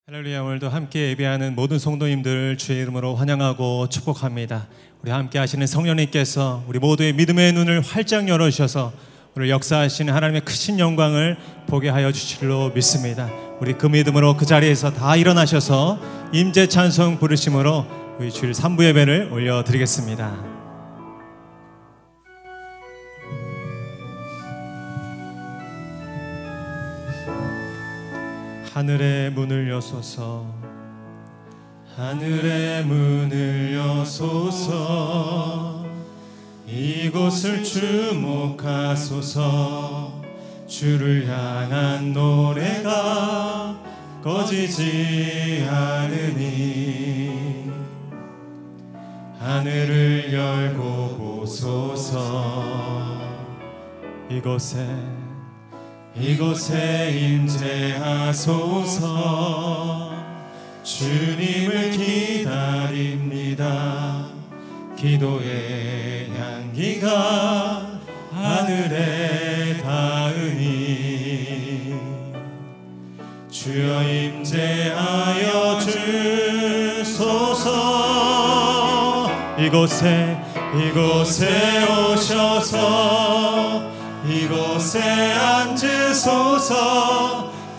할렐루야. 오늘도 함께 예배하는 모든 성도님들을 주의 이름으로 환영하고 축복합니다. 우리 함께 하시는 성령님께서 우리 모두의 믿음의 눈을 활짝 열어주셔서 오늘 역사하시는 하나님의 크신 영광을 보게 하여 주실로 믿습니다. 우리 그 믿음으로 그 자리에서 다 일어나셔서 임재 찬송 부르심으로 우리 주일 3부 예배를 올려드리겠습니다. 하늘의 문을 여소서, 하늘의 문을 여소서, 이곳을 주목하소서. 주를 향한 노래가 꺼지지 않으니 하늘을 열고 보소서. 이곳에 임재하소서. 주님을 기다립니다. 기도의 향기가 하늘에 닿으니 주여 임재하여 주소서. 이곳에 오셔서 이곳에 앉으소서.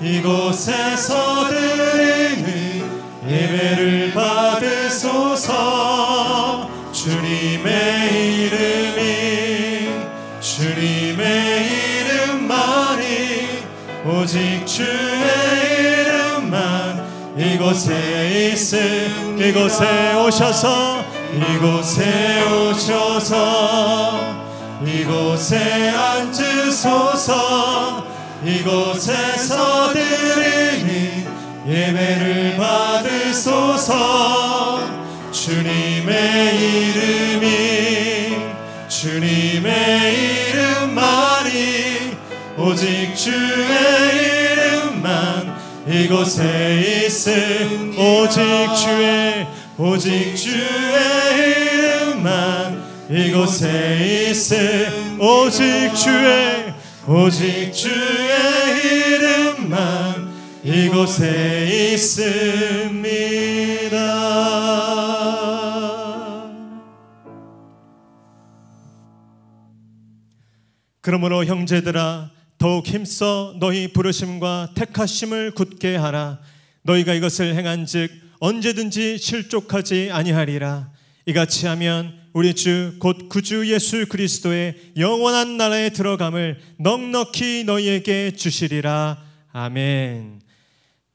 이곳에서 드리는 예배를 받으소서. 주님의 이름만이 오직 주의 이름만 이곳에 있음. 이곳에 오셔서 이곳에 앉으소서. 이곳에서 드리는 예배를 받으소서. 주님의 이름만이 오직 주의 이름만 이곳에 있음. 오직 주의 이름만 이곳에 있음. 오직 주의 이름만 이곳에 있습니다. 그러므로 형제들아, 더욱 힘써 너희 부르심과 택하심을 굳게 하라. 너희가 이것을 행한즉 언제든지 실족하지 아니하리라. 이같이 하면 우리 주 곧 구주 예수 그리스도의 영원한 나라에 들어감을 넉넉히 너희에게 주시리라. 아멘.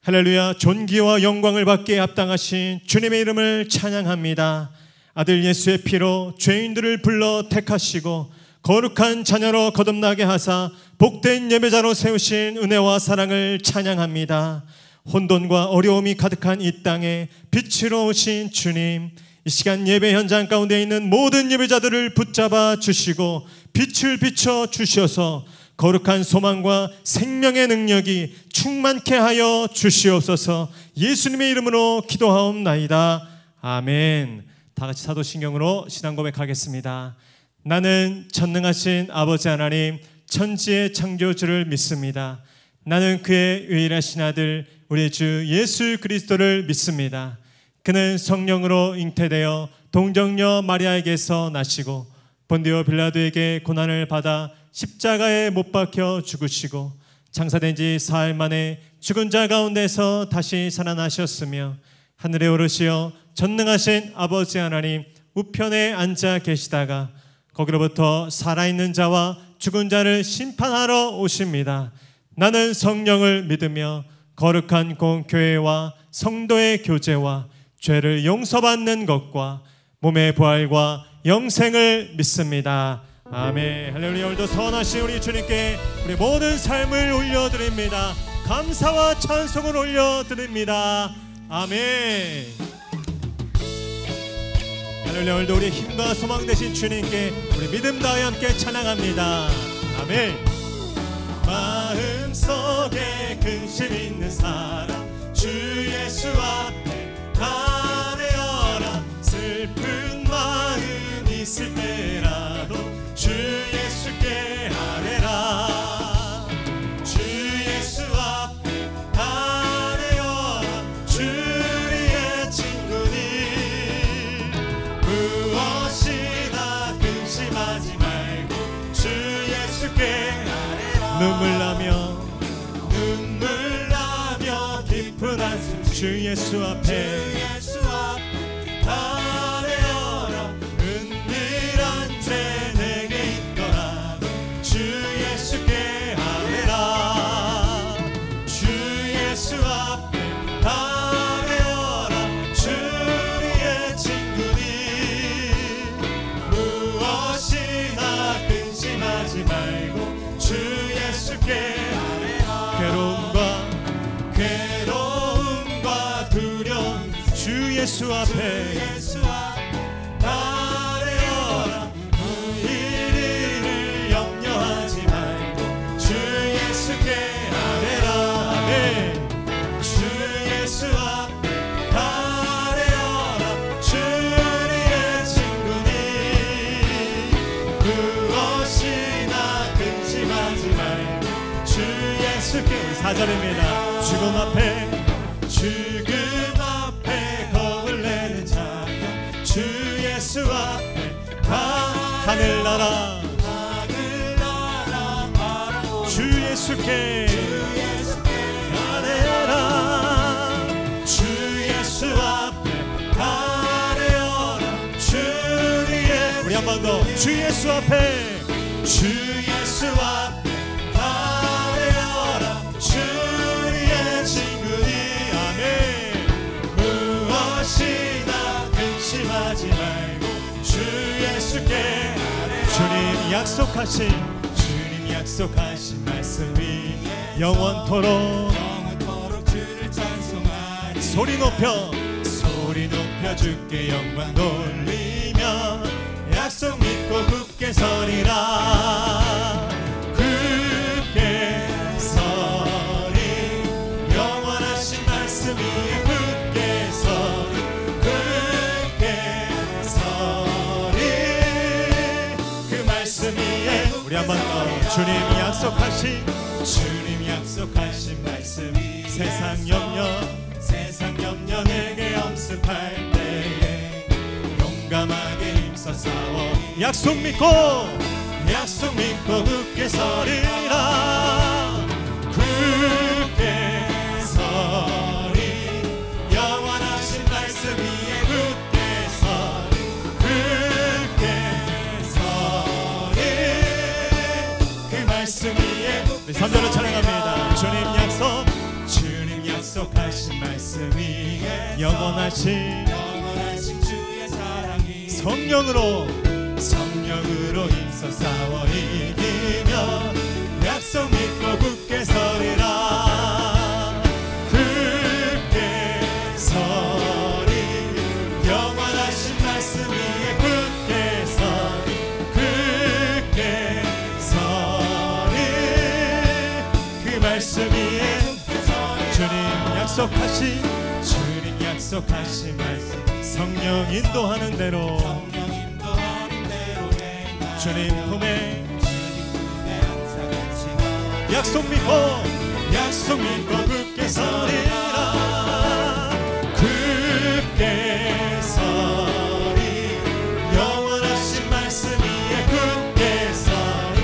할렐루야. 존귀와 영광을 받게 합당하신 주님의 이름을 찬양합니다. 아들 예수의 피로 죄인들을 불러 택하시고 거룩한 자녀로 거듭나게 하사 복된 예배자로 세우신 은혜와 사랑을 찬양합니다. 혼돈과 어려움이 가득한 이 땅에 빛으로 오신 주님, 이 시간 예배 현장 가운데 있는 모든 예배자들을 붙잡아 주시고 빛을 비춰 주셔서 거룩한 소망과 생명의 능력이 충만케 하여 주시옵소서. 예수님의 이름으로 기도하옵나이다. 아멘. 다 같이 사도신경으로 신앙 고백하겠습니다. 나는 전능하신 아버지 하나님 천지의 창조주를 믿습니다. 나는 그의 유일하신 아들 우리 주 예수 그리스도를 믿습니다. 그는 성령으로 잉태되어 동정녀 마리아에게서 나시고 본디오 빌라도에게 고난을 받아 십자가에 못 박혀 죽으시고 장사된 지 사흘 만에 죽은 자 가운데서 다시 살아나셨으며 하늘에 오르시어 전능하신 아버지 하나님 우편에 앉아 계시다가 거기로부터 살아있는 자와 죽은 자를 심판하러 오십니다. 나는 성령을 믿으며 거룩한 공교회와 성도의 교제와 죄를 용서받는 것과 몸의 부활과 영생을 믿습니다. 아멘. 할렐루야. 오늘도 선하신 우리 주님께 우리 모든 삶을 올려드립니다. 감사와 찬송을 올려드립니다. 아멘. 할렐루야. 오늘도 우리 힘과 소망 되신 주님께 우리 믿음 다해 함께 찬양합니다. 아멘. 마음속에 근심 있는 사람 주 예수 앞에 아뢰어라. 슬픈 마음 있을 때라도 주 예수께 아뢰라. 주 예수 앞에 아뢰어라. 눈물 나며 깊은 한숨 주 예수 앞에 아뢰어라. 은밀한 죄 내게 있더라도 주 예수께 아뢰라. 주 예수 앞에 아뢰어라. 주의 친구니 무엇이나 근심하지 말고 주 예수께 아뢰라. 괴로움과 두려움 주 예수 앞에 아뢰어라. 일을 염려하지 말고 주 예수께 아뢰라. 아멘. 주 예수 앞에 아뢰어라. 주의 친구니 무엇이나 근심하지 말고 주 예수께. 4절입니다. 죽음 앞에 겁을 내는 자여 주 예수 앞에 하늘나라 바라보고 주 예수께 아뢰어라. 주 예수 앞에 아뢰어라. 주의 우리 한 번 더. 주 예수 앞에 아뢰어라. 주의 친구니 아멘. 무엇이나 근심하지 말고 주 예수께 아뢰어라. 주님 약속하신 말씀이 영원토록 주를 찬송하리. 소리 높여 주께 영광 돌리며 약속 믿고 굳게 서리라. 굳게 서리. 영원하신 말씀 위에 굳게 서리. 그 말씀 위에 우리 한번 더. 주님 약속하신 말씀이 세상 염려 내게 엄습할 때에 용감하게 힘써 싸워 약속 믿고 굳게 서리라. 굳게 서리. 영원하신 말씀 위에 굳게 서리. 그 말씀 위에 3절을 찬양합니다. 주님 약속하신 말씀 위에 영원하신 주의 사랑이 성령으로 힘써 싸워 이기며 약속 믿고 굳게 서리라. 굳게 서리. 영원하신 말씀 위에 굳게 서리. 그 말씀 위에 주님 약속하신 말씀 성령 인도하는 대로 주님 품에 약속 믿고 굳게 서리라. 굳게 서리. 영원하신 말씀 위에 굳게 서리.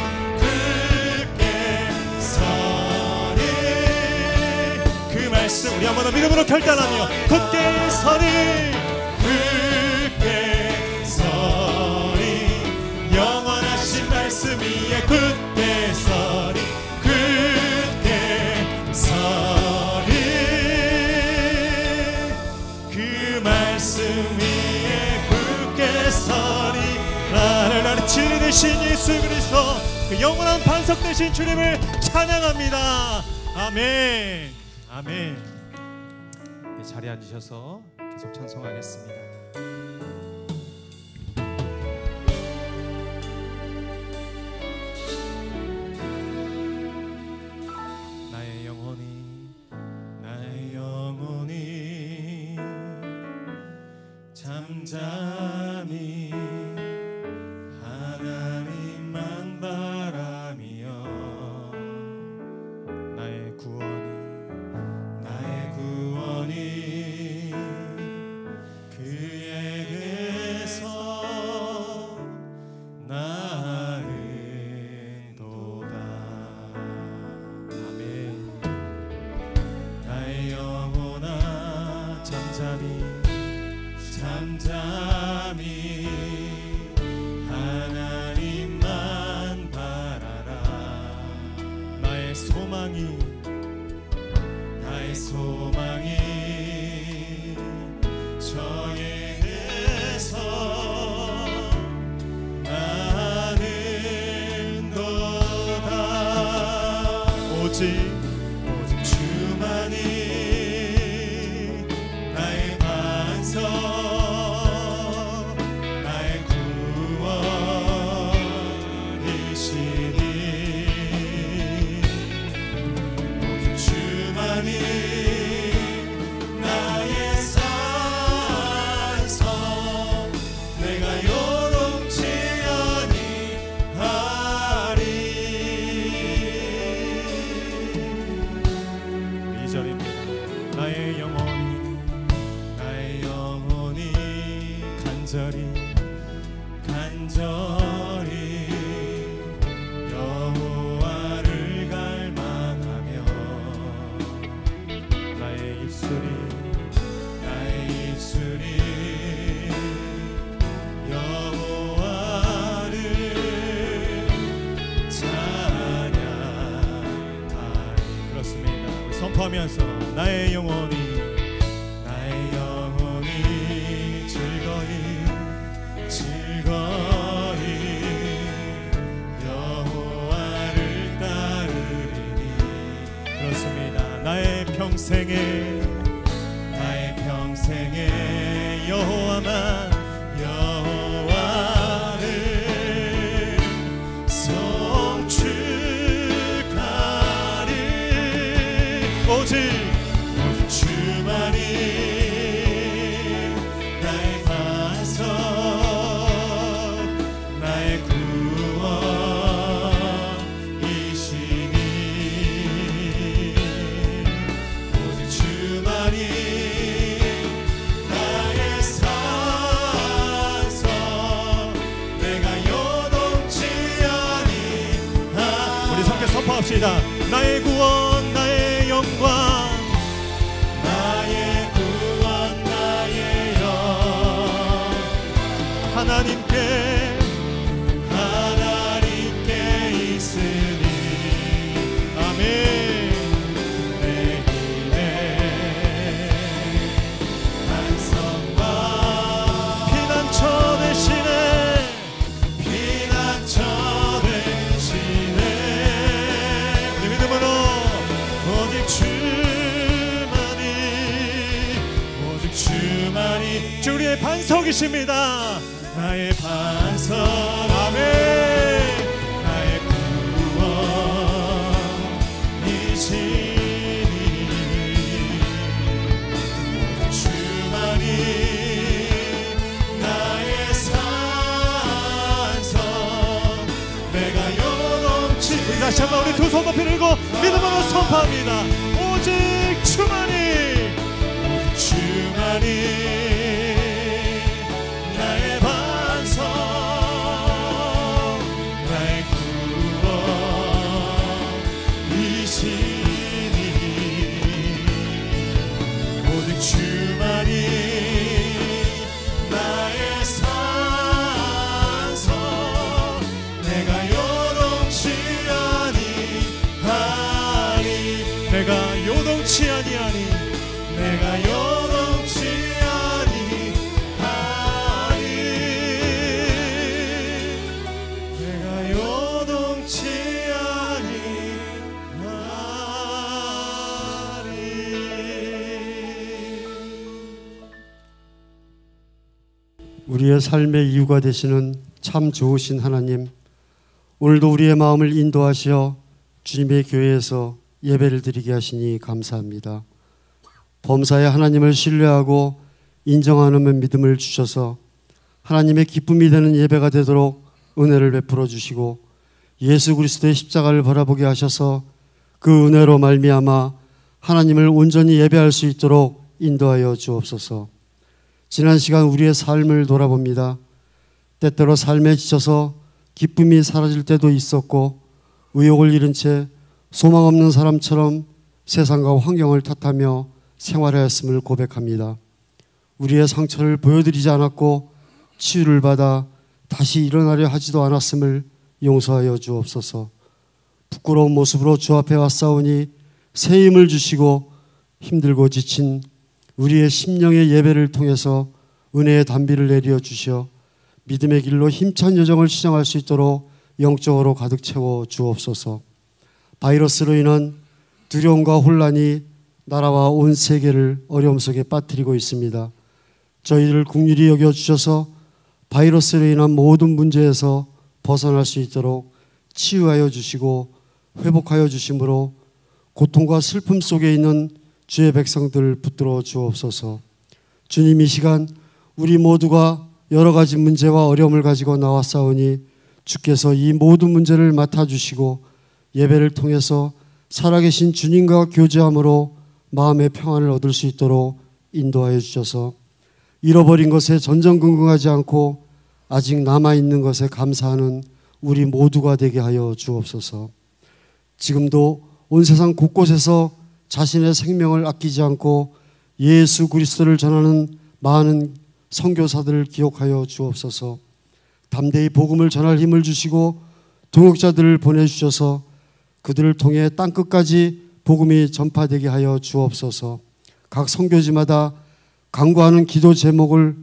그 말씀 우리 한번 더 믿음으로 결단하며 굳게 서리. 굳게 서리. 영원하신 말씀 위에 굳게 서리. 그 말씀 위에 굳게 서리. 나를 진리 되신 예수 그리스도 그 영원한 반석 되신 주님을 찬양합니다. 아멘. 아멘. 자리에 앉으셔서 계속 찬송하겠습니다. 나의 영혼이 잠잠히 하나님만 바라며 나의 구원이 그에게서 나는 도다. 잠잠히 하나님만 바라라. 나의 소망이 저에게서 나는 거다. 오직 주만이 나의 반석, 나의 구원이시니. 오직 주만이 나의 산성, 내가 요동치 아니하리. 2절입니다. 나의 영혼이 간절히 여호와를 갈망하며 나의 입술이 여호와를 찬양하리. 그렇습니다. 우리 선포하면서 나의 영혼이 즐거이 여호와를 따르리니. 그렇습니다. 나의 평생에 여호와를 송축하리. 오직 주만이 나의 반석, 나의 구원이시니. 오직 주만이 나의 산성, 내가 요동치 아니하리. 우리 함께 선포합시다. 나의 구원, 나의 영광, 나의 하나님께 있으니. 아멘. 내 힘의 반석과 피난처 되시네. 우리 믿음으로 오직 주만이 주 우리의 반석이십니다. 나의 반석, 아멘. 나의 구원이시니. 주만이 나의 산성, 내가 요동치. 우리 다시 한번 우리 두 손 높이 들고 믿음으로 선포합니다. 오직 주만이 나의 반석, 나의 구원이시니. 오직 주만이 나의 산성, 내가 요동치 아니하리. 내가 요동치 아니하니. 내가 요동치 아니하리. 내가 요동치 아니하리. 우리의 삶의 이유가 되시는 참 좋으신 하나님, 오늘도 우리의 마음을 인도하시어 주님의 교회에서 예배를 드리게 하시니 감사합니다. 범사에 하나님을 신뢰하고 인정하는 믿음을 주셔서 하나님의 기쁨이 되는 예배가 되도록 은혜를 베풀어 주시고 예수 그리스도의 십자가를 바라보게 하셔서 그 은혜로 말미암아 하나님을 온전히 예배할 수 있도록 인도하여 주옵소서. 지난 시간 우리의 삶을 돌아봅니다. 때때로 삶에 지쳐서 기쁨이 사라질 때도 있었고 의욕을 잃은 채 소망 없는 사람처럼 세상과 환경을 탓하며 생활하였음을 고백합니다. 우리의 상처를 보여드리지 않았고 치유를 받아 다시 일어나려 하지도 않았음을 용서하여 주옵소서. 부끄러운 모습으로 주 앞에 왔사오니 새 힘을 주시고 힘들고 지친 우리의 심령의 예배를 통해서 은혜의 단비를 내려 주시어 믿음의 길로 힘찬 여정을 시작할 수 있도록 영적으로 가득 채워 주옵소서. 바이러스로 인한 두려움과 혼란이 나라와 온 세계를 어려움 속에 빠뜨리고 있습니다. 저희를 긍휼히 여겨주셔서 바이러스로 인한 모든 문제에서 벗어날 수 있도록 치유하여 주시고 회복하여 주심으로 고통과 슬픔 속에 있는 주의 백성들 붙들어 주옵소서. 주님, 이 시간 우리 모두가 여러 가지 문제와 어려움을 가지고 나왔사오니 주께서 이 모든 문제를 맡아주시고 예배를 통해서 살아계신 주님과 교제함으로 마음의 평안을 얻을 수 있도록 인도하여 주셔서 잃어버린 것에 전전긍긍하지 않고 아직 남아있는 것에 감사하는 우리 모두가 되게 하여 주옵소서. 지금도 온 세상 곳곳에서 자신의 생명을 아끼지 않고 예수 그리스도를 전하는 많은 선교사들을 기억하여 주옵소서. 담대히 복음을 전할 힘을 주시고 동역자들을 보내주셔서 그들을 통해 땅끝까지 복음이 전파되게 하여 주옵소서. 각 선교지마다 간구하는 기도 제목을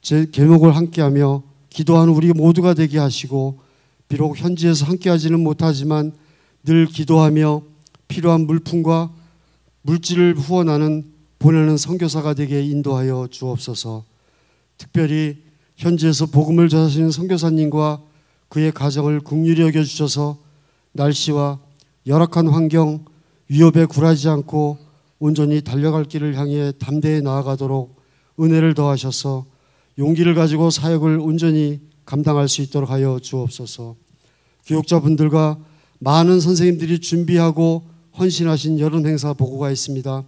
함께하며 기도하는 우리 모두가 되게 하시고, 비록 현지에서 함께하지는 못하지만 늘 기도하며 필요한 물품과 물질을 후원하는 보내는 선교사가 되게 인도하여 주옵소서. 특별히 현지에서 복음을 전하시는 선교사님과 그의 가정을 긍휼히 여겨주셔서 날씨와 열악한 환경, 위협에 굴하지 않고 온전히 달려갈 길을 향해 담대히 나아가도록 은혜를 더하셔서 용기를 가지고 사역을 온전히 감당할 수 있도록 하여 주옵소서. 교육자분들과 많은 선생님들이 준비하고 헌신하신 여름 행사 보고가 있습니다.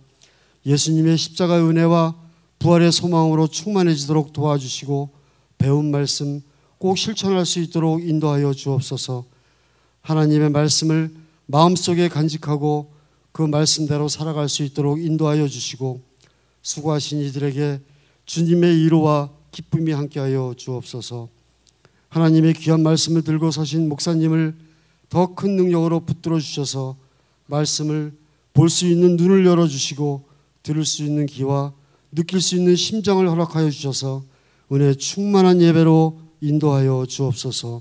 예수님의 십자가의 은혜와 부활의 소망으로 충만해지도록 도와주시고 배운 말씀 꼭 실천할 수 있도록 인도하여 주옵소서. 하나님의 말씀을 마음속에 간직하고 그 말씀대로 살아갈 수 있도록 인도하여 주시고 수고하신 이들에게 주님의 위로와 기쁨이 함께하여 주옵소서. 하나님의 귀한 말씀을 들고 서신 목사님을 더 큰 능력으로 붙들어 주셔서 말씀을 볼 수 있는 눈을 열어주시고 들을 수 있는 귀와 느낄 수 있는 심장을 허락하여 주셔서 은혜 충만한 예배로 인도하여 주옵소서.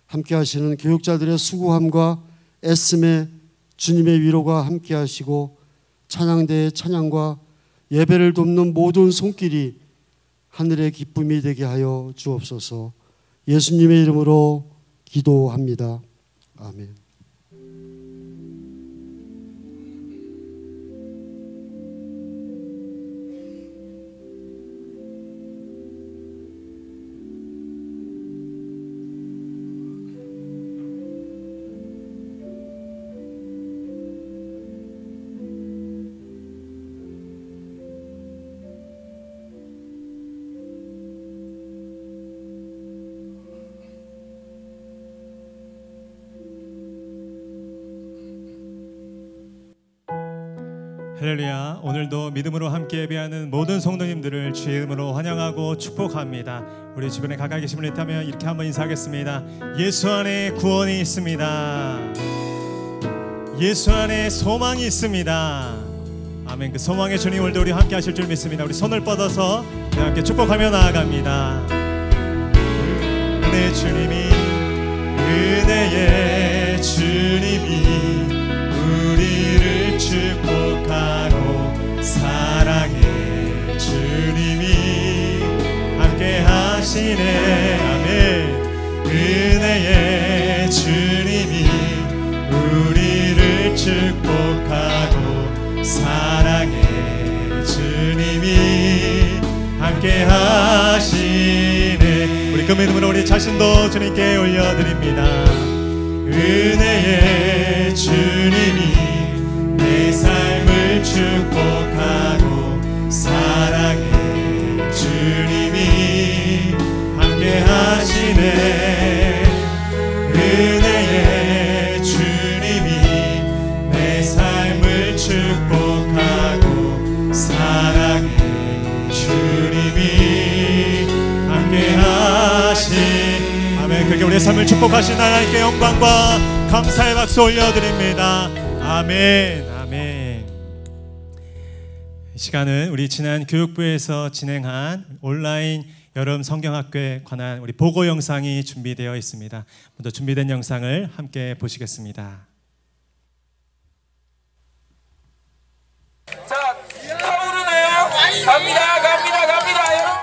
함께 하시는 교육자들의 수고함과 애씀에 주님의 위로가 함께 하시고 찬양대의 찬양과 예배를 돕는 모든 손길이 하늘의 기쁨이 되게 하여 주옵소서. 예수님의 이름으로 기도합니다. 아멘. 할렐루야. 오늘도 믿음으로 함께 예배하는 모든 성도님들을 주의 이름으로 환영하고 축복합니다. 우리 주변에 가까이 계신 분 있다면 이렇게 한번 인사하겠습니다. 예수 안에 구원이 있습니다. 예수 안에 소망이 있습니다. 아멘. 그 소망의 주님 오늘도 우리 함께 하실 줄 믿습니다. 우리 손을 뻗어서 함께 축복하며 나아갑니다. 은혜의 주님이, 은혜의 주님이 우리를 축복하고 사랑의 주님이 함께 하시네. 아멘. 은혜의 주님이 우리를 축복하고 사랑의 주님이 함께 하시네. 우리 그 믿음으로 우리 자신도 주님께 올려드립니다. 은혜의 주님이 내 삶을 축복하고 사랑의 주님이 함께 하시네. 은혜의 주님이 내 삶을 축복하고 사랑의 주님 함께 우리의 삶을 축복하신 하나님께 영광과 감사의 박수 올려드립니다. 아멘. 아멘. 이 시간은 우리 지난 교육부에서 진행한 온라인 여름 성경학교에 관한 우리 보고 영상이 준비되어 있습니다. 먼저 준비된 영상을 함께 보시겠습니다. 자, 타오르네요. 갑니다, 갑니다, 갑니다, 여러분.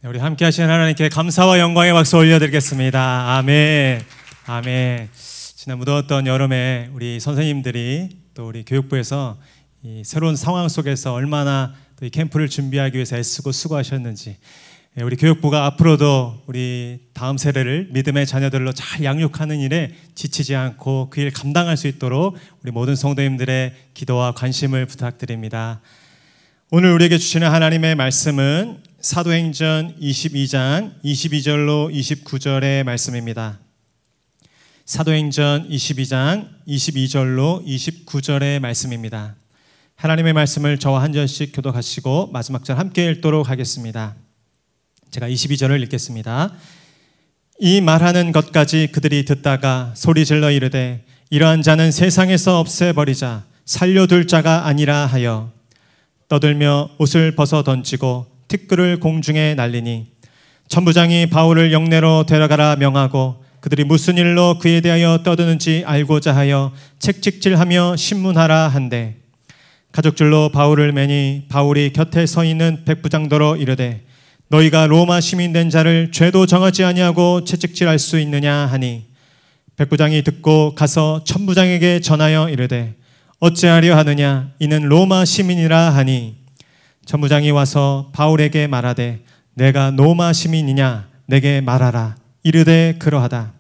우리 함께 하시는 하나님께 감사와 영광의 박수 올려드리겠습니다. 아멘. 아멘. 지난 무더웠던 여름에 우리 선생님들이 또 우리 교육부에서 이 새로운 상황 속에서 얼마나 또 이 캠프를 준비하기 위해서 애쓰고 수고하셨는지 우리 교육부가 앞으로도 우리 다음 세대를 믿음의 자녀들로 잘 양육하는 일에 지치지 않고 그 일 감당할 수 있도록 우리 모든 성도님들의 기도와 관심을 부탁드립니다. 오늘 우리에게 주시는 하나님의 말씀은 사도행전 22장 22절로 29절의 말씀입니다. 사도행전 22장 22절로 29절의 말씀입니다. 하나님의 말씀을 저와 한 절씩 교독하시고 마지막 절 함께 읽도록 하겠습니다. 제가 22절을 읽겠습니다. 이 말하는 것까지 그들이 듣다가 소리질러 이르되 이러한 자는 세상에서 없애버리자 살려둘 자가 아니라 하여 떠들며 옷을 벗어 던지고 티끌을 공중에 날리니 천부장이 바울을 영내로 데려가라 명하고 그들이 무슨 일로 그에 대하여 떠드는지 알고자 하여 책찍질하며 신문하라 한대 가죽줄로 바울을 매니 바울이 곁에 서 있는 백부장더러 이르되 너희가 로마 시민 된 자를 죄도 정하지 아니하고 채찍질할 수 있느냐 하니 백부장이 듣고 가서 천부장에게 전하여 이르되 어찌하려 하느냐 이는 로마 시민이라 하니 천부장이 와서 바울에게 말하되 내가 로마 시민이냐 내게 말하라 이르되 그러하다.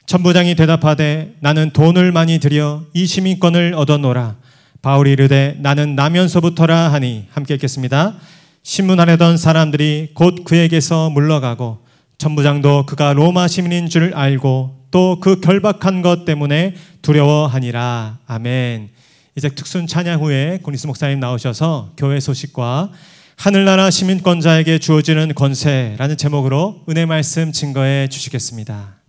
천부장이 대답하되 나는 돈을 많이 들여 이 시민권을 얻어노라. 바울이 이르되 나는 나면서부터라 하니 함께 읽겠습니다. 신문하려던 사람들이 곧 그에게서 물러가고 천부장도 그가 로마 시민인 줄 알고 또 그 결박한 것 때문에 두려워하니라. 아멘. 이제 특순 찬양 후에 고니스 목사님 나오셔서 교회 소식과 하늘나라 시민권자에게 주어지는 권세라는 제목으로 은혜 말씀 증거해 주시겠습니다.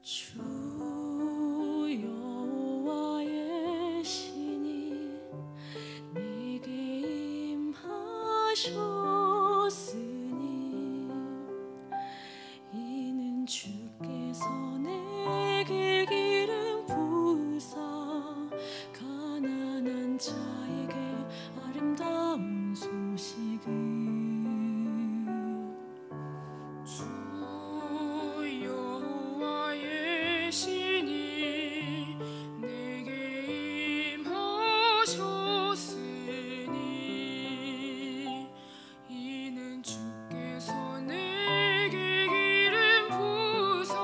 주 여호와의 신이 내게 임하셨으니 이는 주께서 내게 기름 부으사 가난한 자에게 아름다운 소식을 신이 내게 임하셨으니 이는 주께서 내게 기름 부으사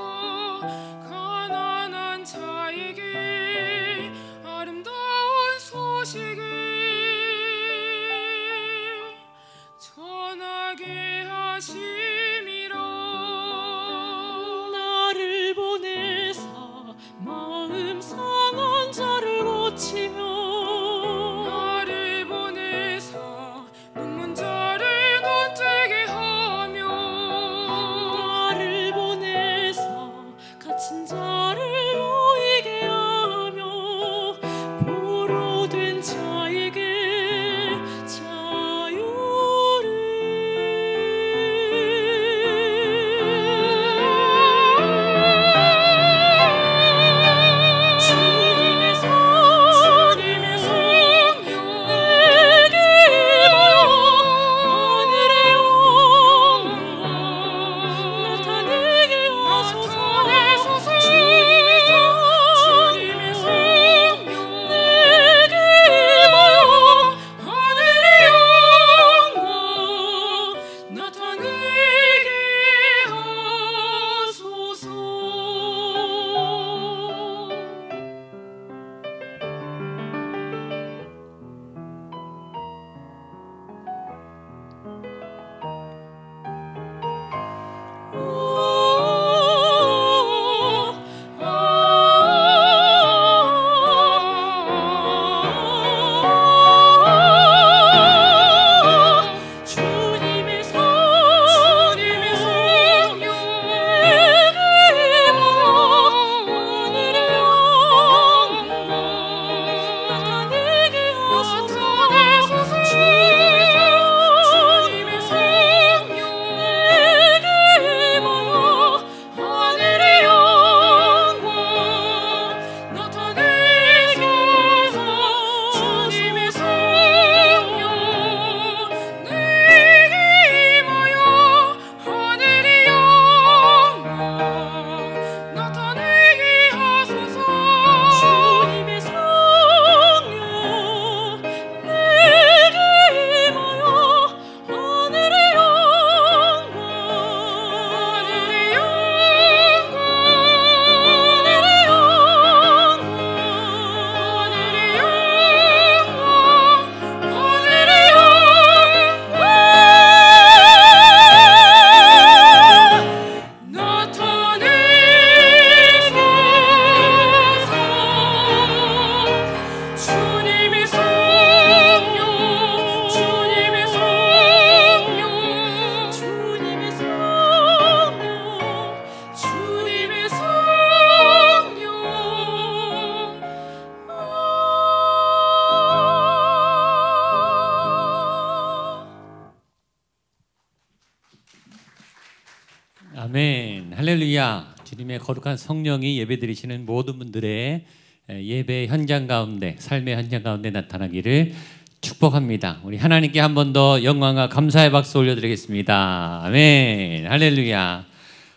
아멘. 할렐루야. 주님의 거룩한 성령이 예배드리시는 모든 분들의 예배 현장 가운데, 삶의 현장 가운데 나타나기를 축복합니다. 우리 하나님께 한 번 더 영광과 감사의 박수 올려드리겠습니다. 아멘. 할렐루야.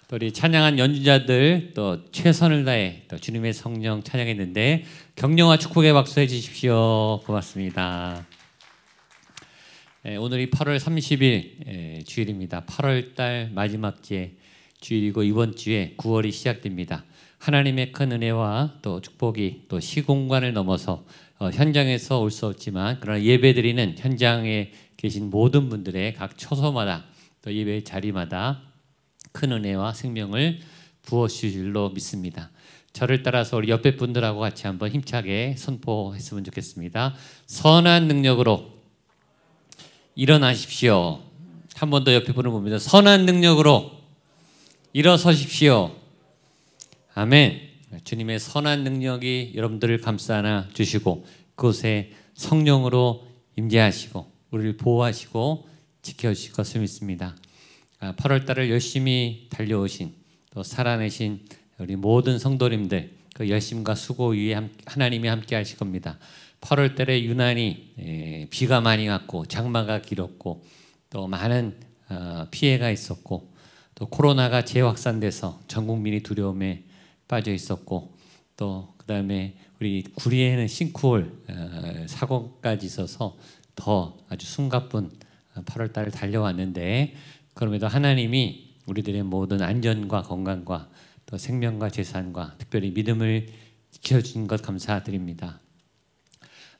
또 우리 찬양한 연주자들 또 최선을 다해 또 주님의 성령 찬양했는데 격려와 축복의 박수 해주십시오. 고맙습니다. 오늘이 8월 30일 주일입니다. 8월달 마지막 주일이고 이번 주에 9월이 시작됩니다. 하나님의 큰 은혜와 또 축복이 또 시공간을 넘어서 현장에서 올 수 없지만 그러나 예배드리는 현장에 계신 모든 분들의 각 처소마다 또 예배 자리마다 큰 은혜와 생명을 부어주실 줄로 믿습니다. 저를 따라서 우리 옆에 분들하고 같이 한번 힘차게 선포했으면 좋겠습니다. 선한 능력으로 일어나십시오. 한 번 더 옆에 분을 봅니다. 선한 능력으로 일어서십시오. 아멘. 주님의 선한 능력이 여러분들을 감싸 안아 주시고 그곳에 성령으로 임재하시고 우리를 보호하시고 지켜주실 것을 믿습니다. 8월 달을 열심히 달려오신 또 살아내신 우리 모든 성도님들 그 열심과 수고 위에 하나님이 함께 하실 겁니다. 8월 달에 유난히 비가 많이 왔고 장마가 길었고 또 많은 피해가 있었고 또 코로나가 재확산돼서 전 국민이 두려움에 빠져 있었고 또 그다음에 우리 구리에는 싱크홀 사고까지 있어서 더 아주 숨가쁜 8월 달을 달려왔는데 그럼에도 하나님이 우리들의 모든 안전과 건강과 또 생명과 재산과 특별히 믿음을 지켜주신 것 감사드립니다.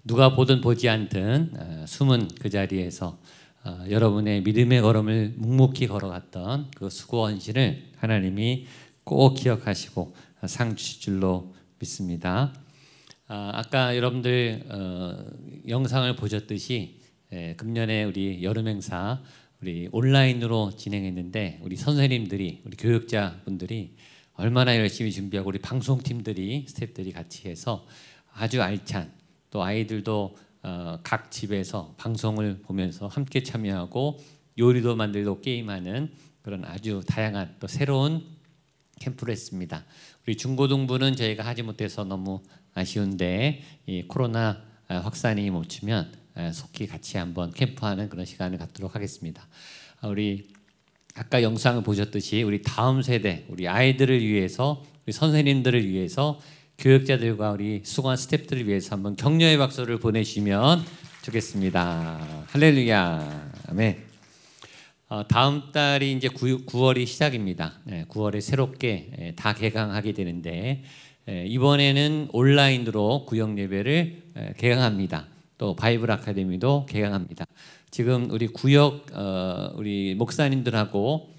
누가 보든 보지 않든 숨은 그 자리에서 여러분의 믿음의 걸음을 묵묵히 걸어갔던 그 수고 헌신을 하나님이 꼭 기억하시고 상 주실 줄로 믿습니다. 아까 여러분들 영상을 보셨듯이 금년에 우리 여름 행사 우리 온라인으로 진행했는데 우리 선생님들이 우리 교육자분들이 얼마나 열심히 준비하고 우리 방송팀들이 스태프들이 같이 해서 아주 알찬 또 아이들도 각 집에서 방송을 보면서 함께 참여하고 요리도 만들고 게임하는 그런 아주 다양한 또 새로운 캠프를 했습니다. 우리 중고등부는 저희가 하지 못해서 너무 아쉬운데 이 코로나 확산이 멈추면 속히 같이 한번 캠프하는 그런 시간을 갖도록 하겠습니다. 우리 아까 영상을 보셨듯이 우리 다음 세대 우리 아이들을 위해서 우리 선생님들을 위해서 교육자들과 우리 수고한 스태프들을 위해서 한번 격려의 박수를 보내주시면 좋겠습니다. 할렐루야. 아멘. 다음 달이 이제 9월이 시작입니다. 9월에 새롭게 다 개강하게 되는데 이번에는 온라인으로 구역 예배를 개강합니다. 또 바이블 아카데미도 개강합니다. 지금 우리 구역 우리 목사님들하고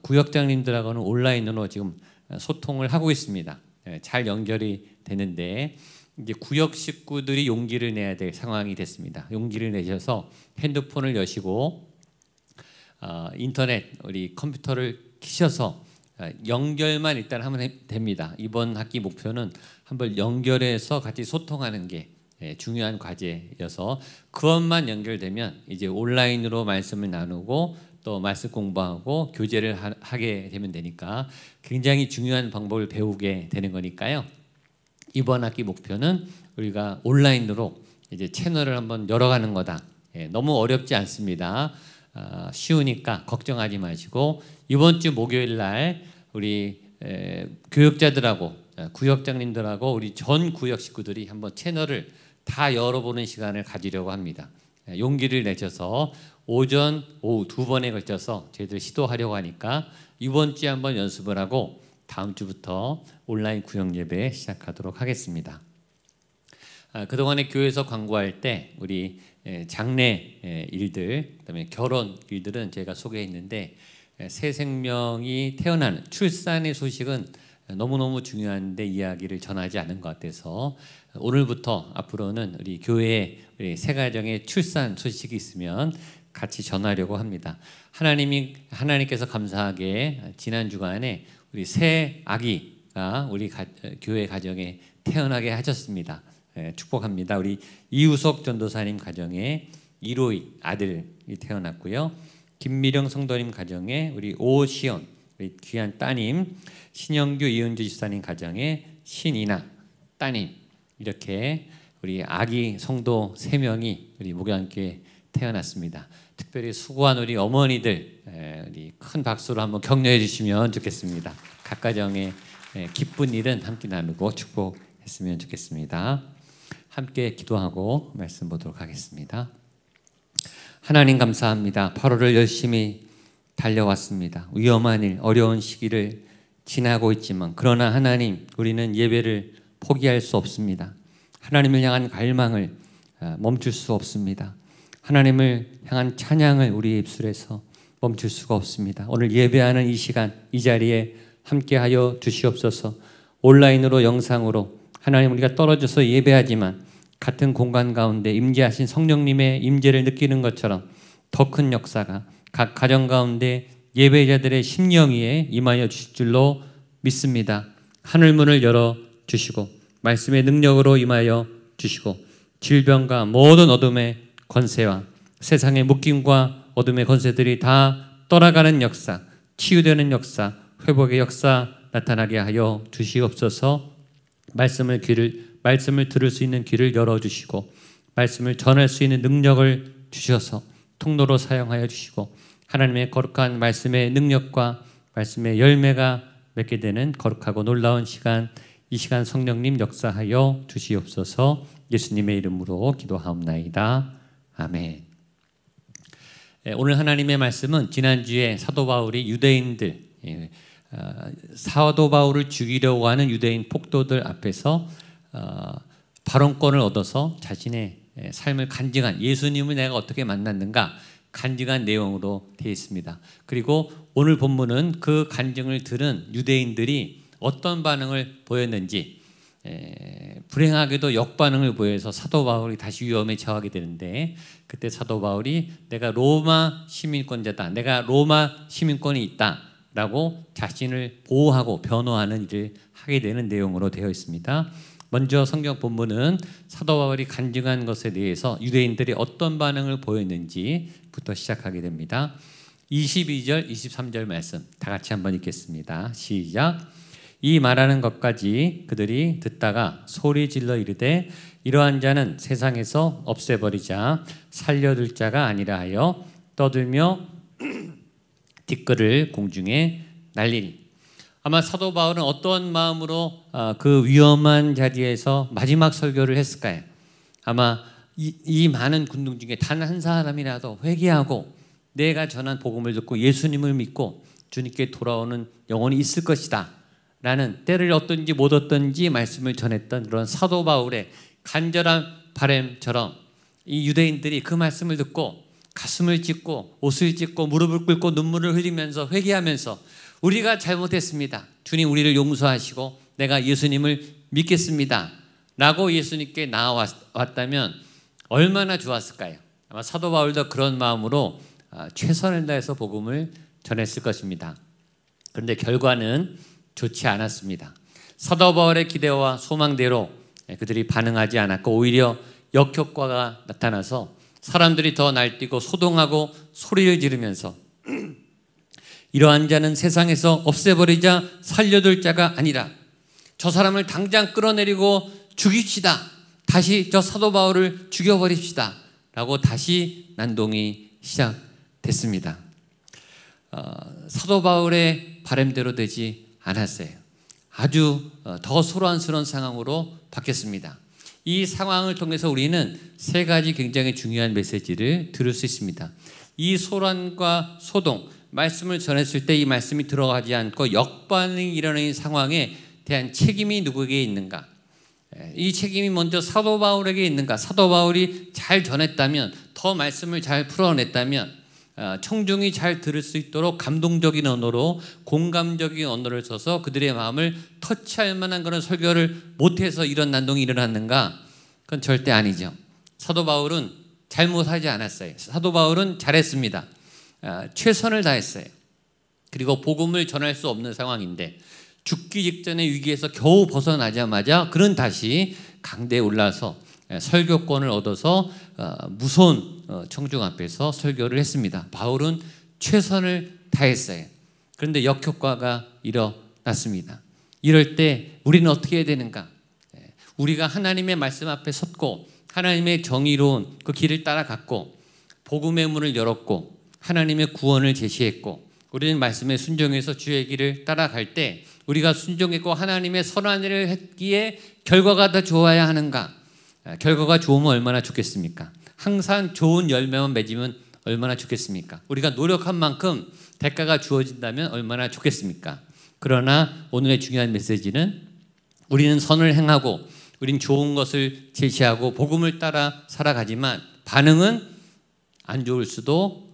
구역장님들하고는 온라인으로 지금 소통을 하고 있습니다. 잘 연결이 되는데 이제 구역 식구들이 용기를 내야 될 상황이 됐습니다. 용기를 내셔서 핸드폰을 여시고 인터넷 우리 컴퓨터를 키셔서 연결만 일단 하면 됩니다. 이번 학기 목표는 한번 연결해서 같이 소통하는 게 중요한 과제여서 그것만 연결되면 이제 온라인으로 말씀을 나누고 또 말씀 공부하고 교제를 하게 되면 되니까 굉장히 중요한 방법을 배우게 되는 거니까요. 이번 학기 목표는 우리가 온라인으로 이제 채널을 한번 열어가는 거다. 너무 어렵지 않습니다. 쉬우니까 걱정하지 마시고 이번 주 목요일 날 우리 교육자들하고 구역장님들하고 우리 전 구역 식구들이 한번 채널을 다 열어보는 시간을 가지려고 합니다. 용기를 내셔서 오전, 오후 두 번에 걸쳐서 저희들 시도하려고 하니까 이번 주에 한번 연습을 하고 다음 주부터 온라인 구역 예배 시작하도록 하겠습니다. 그동안에 교회에서 광고할 때 우리 장례 일들, 그다음에 결혼 일들은 제가 소개했는데 새 생명이 태어나는 출산의 소식은 너무너무 중요한데 이야기를 전하지 않은 것 같아서 오늘부터 앞으로는 우리 교회에 우리 새 가정의 출산 소식이 있으면 같이 전하려고 합니다. 하나님께서 감사하게 지난 주간에 우리 새 아기가 우리 교회 가정에 태어나게 하셨습니다. 축복합니다. 우리 이우석 전도사님 가정에 이로이 아들이 태어났고요. 김미령 성도님 가정에 우리 오시연 우리 귀한 따님 신영규 이은주 집사님 가정의 신이나 따님, 이렇게 우리 아기 성도 3명이 우리 목양교회에 태어났습니다. 특별히 수고한 우리 어머니들 우리 큰 박수로 한번 격려해 주시면 좋겠습니다. 각 가정의 기쁜 일은 함께 나누고 축복했으면 좋겠습니다. 함께 기도하고 말씀 보도록 하겠습니다. 하나님 감사합니다. 8월을 열심히 달려왔습니다. 위험한 일, 어려운 시기를 지나고 있지만 그러나 하나님, 우리는 예배를 포기할 수 없습니다. 하나님을 향한 갈망을 멈출 수 없습니다. 하나님을 향한 찬양을 우리의 입술에서 멈출 수가 없습니다. 오늘 예배하는 이 시간, 이 자리에 함께하여 주시옵소서. 온라인으로, 영상으로 하나님, 우리가 떨어져서 예배하지만 같은 공간 가운데 임재하신 성령님의 임재를 느끼는 것처럼 더 큰 역사가 각 가정 가운데 예배자들의 심령 위에 임하여 주실 줄로 믿습니다. 하늘문을 열어 주시고 말씀의 능력으로 임하여 주시고 질병과 모든 어둠의 권세와 세상의 묶임과 어둠의 권세들이 다 떠나가는 역사, 치유되는 역사, 회복의 역사 나타나게 하여 주시옵소서. 말씀을 들을 수 있는 귀를 열어주시고 말씀을 전할 수 있는 능력을 주셔서 통로로 사용하여 주시고 하나님의 거룩한 말씀의 능력과 말씀의 열매가 맺게 되는 거룩하고 놀라운 시간, 이 시간 성령님 역사하여 주시옵소서. 예수님의 이름으로 기도하옵나이다. 아멘. 오늘 하나님의 말씀은 지난주에 사도 바울이 유대인들, 사도 바울을 죽이려고 하는 유대인 폭도들 앞에서 발언권을 얻어서 자신의 삶을 간증한, 예수님을 내가 어떻게 만났는가 간증한 내용으로 되어 있습니다. 그리고 오늘 본문은 그 간증을 들은 유대인들이 어떤 반응을 보였는지, 불행하게도 역반응을 보여서 사도 바울이 다시 위험에 처하게 되는데, 그때 사도 바울이 내가 로마 시민권자다, 내가 로마 시민권이 있다 라고 자신을 보호하고 변호하는 일을 하게 되는 내용으로 되어 있습니다. 먼저 성경 본문은 사도 바울이 간증한 것에 대해서 유대인들이 어떤 반응을 보였는지부터 시작하게 됩니다. 22절, 23절 말씀 다 같이 한번 읽겠습니다. 시작. 이 말하는 것까지 그들이 듣다가 소리 질러 이르되 이러한 자는 세상에서 없애버리자 살려둘 자가 아니라 하여 떠들며 뒷글을 공중에 날리니. 아마 사도 바울은 어떤 마음으로 그 위험한 자리에서 마지막 설교를 했을까요? 아마 이 많은 군중 중에 단 한 사람이라도 회개하고 내가 전한 복음을 듣고 예수님을 믿고 주님께 돌아오는 영혼이 있을 것이다 라는, 때를 얻든지 못 얻든지 말씀을 전했던 그런 사도 바울의 간절한 바람처럼 이 유대인들이 그 말씀을 듣고 가슴을 찢고 옷을 찢고 무릎을 꿇고 눈물을 흘리면서 회개하면서 우리가 잘못했습니다, 주님 우리를 용서하시고 내가 예수님을 믿겠습니다 라고 예수님께 나아왔다면 얼마나 좋았을까요? 아마 사도 바울도 그런 마음으로 최선을 다해서 복음을 전했을 것입니다. 그런데 결과는 좋지 않았습니다. 사도 바울의 기대와 소망대로 그들이 반응하지 않았고 오히려 역효과가 나타나서 사람들이 더 날뛰고 소동하고 소리를 지르면서 이러한 자는 세상에서 없애버리자 살려둘 자가 아니라 저 사람을 당장 끌어내리고 죽입시다, 다시 저 사도 바울을 죽여버립시다 라고 다시 난동이 시작됐습니다. 사도 바울의 바람대로 되지 않았어요. 아주 더 소란스러운 상황으로 바뀌었습니다. 이 상황을 통해서 우리는 세 가지 굉장히 중요한 메시지를 들을 수 있습니다. 이 소란과 소동, 말씀을 전했을 때 이 말씀이 들어가지 않고 역반응이 일어나는 상황에 대한 책임이 누구에게 있는가? 이 책임이 먼저 사도 바울에게 있는가? 사도 바울이 잘 전했다면, 더 말씀을 잘 풀어냈다면, 청중이 잘 들을 수 있도록 감동적인 언어로, 공감적인 언어를 써서 그들의 마음을 터치할 만한 그런 설교를 못해서 이런 난동이 일어났는가? 그건 절대 아니죠. 사도 바울은 잘못하지 않았어요. 사도 바울은 잘했습니다. 최선을 다했어요. 그리고 복음을 전할 수 없는 상황인데 죽기 직전의 위기에서 겨우 벗어나자마자 그는 다시 강대에 올라서 설교권을 얻어서 무서운 청중 앞에서 설교를 했습니다. 바울은 최선을 다했어요. 그런데 역효과가 일어났습니다. 이럴 때 우리는 어떻게 해야 되는가? 우리가 하나님의 말씀 앞에 섰고 하나님의 정의로운 그 길을 따라갔고 복음의 문을 열었고 하나님의 구원을 제시했고 우리는 말씀에 순종해서 주의 길을 따라갈 때 우리가 순종했고 하나님의 선한 일을 했기에 결과가 더 좋아야 하는가? 결과가 좋으면 얼마나 좋겠습니까? 항상 좋은 열매만 맺으면 얼마나 좋겠습니까? 우리가 노력한 만큼 대가가 주어진다면 얼마나 좋겠습니까? 그러나 오늘의 중요한 메시지는 우리는 선을 행하고 우리는 좋은 것을 제시하고 복음을 따라 살아가지만 반응은 안 좋을 수도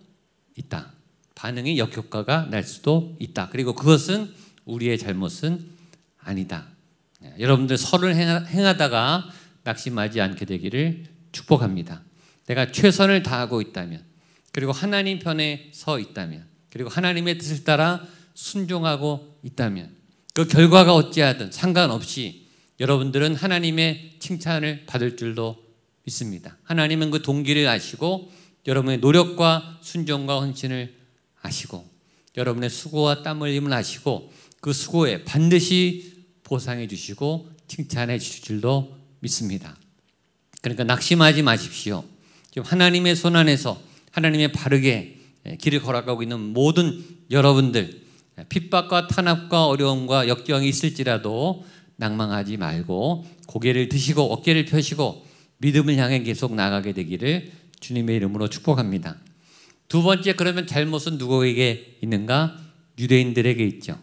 있다. 반응이 역효과가 날 수도 있다. 그리고 그것은 우리의 잘못은 아니다. 여러분들 선을 행하다가 낙심하지 않게 되기를 축복합니다. 내가 최선을 다하고 있다면 그리고 하나님 편에 서 있다면 그리고 하나님의 뜻을 따라 순종하고 있다면 그 결과가 어찌하든 상관없이 여러분들은 하나님의 칭찬을 받을 줄도 믿습니다. 하나님은 그 동기를 아시고 여러분의 노력과 순종과 헌신을 아시고 여러분의 수고와 땀 흘림을 아시고 그 수고에 반드시 보상해 주시고 칭찬해 주실 줄도 믿습니다. 그러니까 낙심하지 마십시오. 지금 하나님의 손 안에서 하나님의 바르게 길을 걸어가고 있는 모든 여러분들 핍박과 탄압과 어려움과 역경이 있을지라도 낭망하지 말고 고개를 드시고 어깨를 펴시고 믿음을 향해 계속 나가게 되기를 주님의 이름으로 축복합니다. 두 번째, 그러면 잘못은 누구에게 있는가? 유대인들에게 있죠.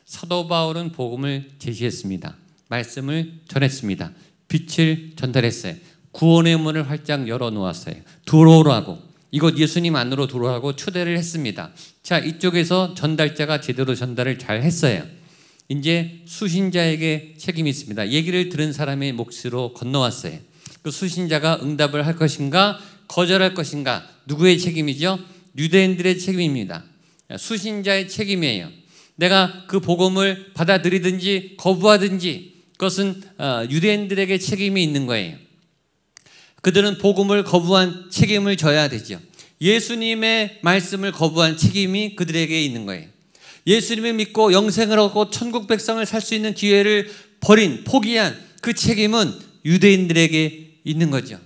사도 바울은 복음을 제시했습니다. 말씀을 전했습니다. 빛을 전달했어요. 구원의 문을 활짝 열어놓았어요. 들어오라고, 이곳 예수님 안으로 들어오라고 초대를 했습니다. 자, 이쪽에서 전달자가 제대로 전달을 잘 했어요. 이제 수신자에게 책임이 있습니다. 얘기를 들은 사람의 몫으로 건너왔어요. 그 수신자가 응답을 할 것인가 거절할 것인가, 누구의 책임이죠? 유대인들의 책임입니다. 수신자의 책임이에요. 내가 그 복음을 받아들이든지 거부하든지 그것은 유대인들에게 책임이 있는 거예요. 그들은 복음을 거부한 책임을 져야 되죠. 예수님의 말씀을 거부한 책임이 그들에게 있는 거예요. 예수님을 믿고 영생을 얻고 천국 백성을 살 수 있는 기회를 포기한 그 책임은 유대인들에게 있는 거죠.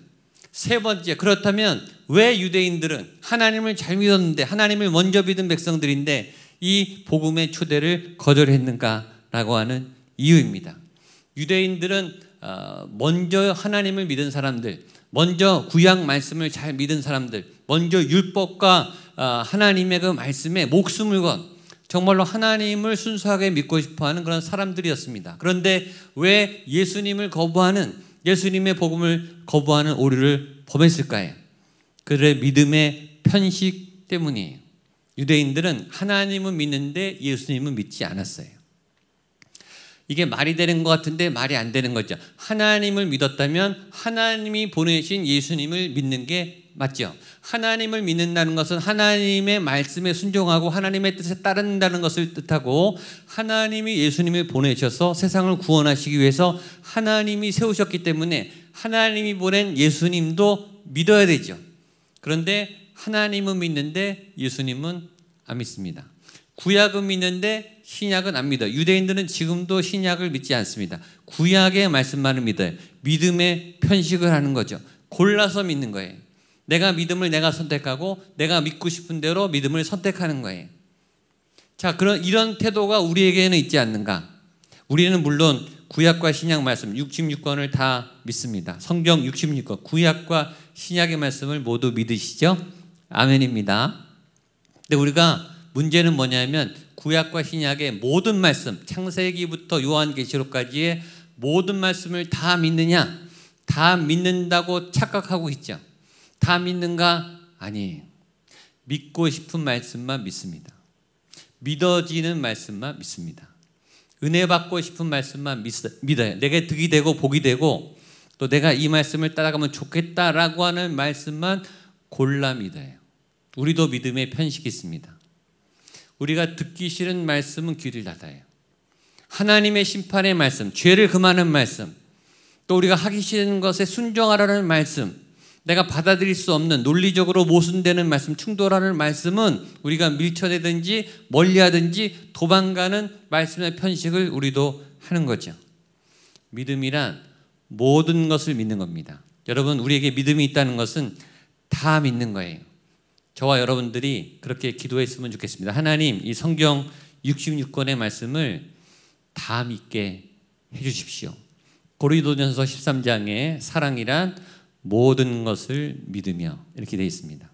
세 번째, 그렇다면 왜 유대인들은 하나님을 잘 믿었는데 하나님을 먼저 믿은 백성들인데 이 복음의 초대를 거절했는가라고 하는 이유입니다. 유대인들은 먼저 하나님을 믿은 사람들, 먼저 구약 말씀을 잘 믿은 사람들, 먼저 율법과 하나님의 그 말씀에 목숨을 건 정말로 하나님을 순수하게 믿고 싶어하는 그런 사람들이었습니다. 그런데 왜 예수님을 거부하는, 예수님의 복음을 거부하는 오류를 범했을까요? 그들의 믿음의 편식 때문이에요. 유대인들은 하나님은 믿는데 예수님은 믿지 않았어요. 이게 말이 되는 것 같은데 말이 안 되는 거죠. 하나님을 믿었다면 하나님이 보내신 예수님을 믿는 게 맞죠. 하나님을 믿는다는 것은 하나님의 말씀에 순종하고 하나님의 뜻에 따른다는 것을 뜻하고, 하나님이 예수님을 보내셔서 세상을 구원하시기 위해서 하나님이 세우셨기 때문에 하나님이 보낸 예수님도 믿어야 되죠. 그런데 하나님은 믿는데 예수님은 안 믿습니다. 구약은 믿는데 신약은 안 믿어요. 유대인들은 지금도 신약을 믿지 않습니다. 구약의 말씀만을 믿어요. 믿음의 편식을 하는 거죠. 골라서 믿는 거예요. 내가 믿음을 내가 선택하고 내가 믿고 싶은 대로 믿음을 선택하는 거예요. 자, 이런 태도가 우리에게는 있지 않는가? 우리는 물론 구약과 신약 말씀 66권을 다 믿습니다. 성경 66권, 구약과 신약의 말씀을 모두 믿으시죠? 아멘입니다. 근데 우리가 문제는 뭐냐면 구약과 신약의 모든 말씀, 창세기부터 요한계시록까지의 모든 말씀을 다 믿느냐? 다 믿는다고 착각하고 있죠. 다 믿는가? 아니에요. 믿고 싶은 말씀만 믿습니다. 믿어지는 말씀만 믿습니다. 은혜 받고 싶은 말씀만 믿어요. 내게 득이 되고 복이 되고 또 내가 이 말씀을 따라가면 좋겠다라고 하는 말씀만 골라 믿어요. 우리도 믿음의 편식이 있습니다. 우리가 듣기 싫은 말씀은 귀를 닫아요. 하나님의 심판의 말씀, 죄를 금하는 말씀, 또 우리가 하기 싫은 것에 순종하라는 말씀, 내가 받아들일 수 없는 논리적으로 모순되는 말씀, 충돌하는 말씀은 우리가 밀쳐내든지 멀리하든지 도망가는 말씀의 편식을 우리도 하는 거죠. 믿음이란 모든 것을 믿는 겁니다. 여러분, 우리에게 믿음이 있다는 것은 다 믿는 거예요. 저와 여러분들이 그렇게 기도했으면 좋겠습니다. 하나님, 이 성경 66권의 말씀을 다 믿게 해주십시오. 고린도전서 13장에 사랑이란 모든 것을 믿으며 이렇게 되어 있습니다.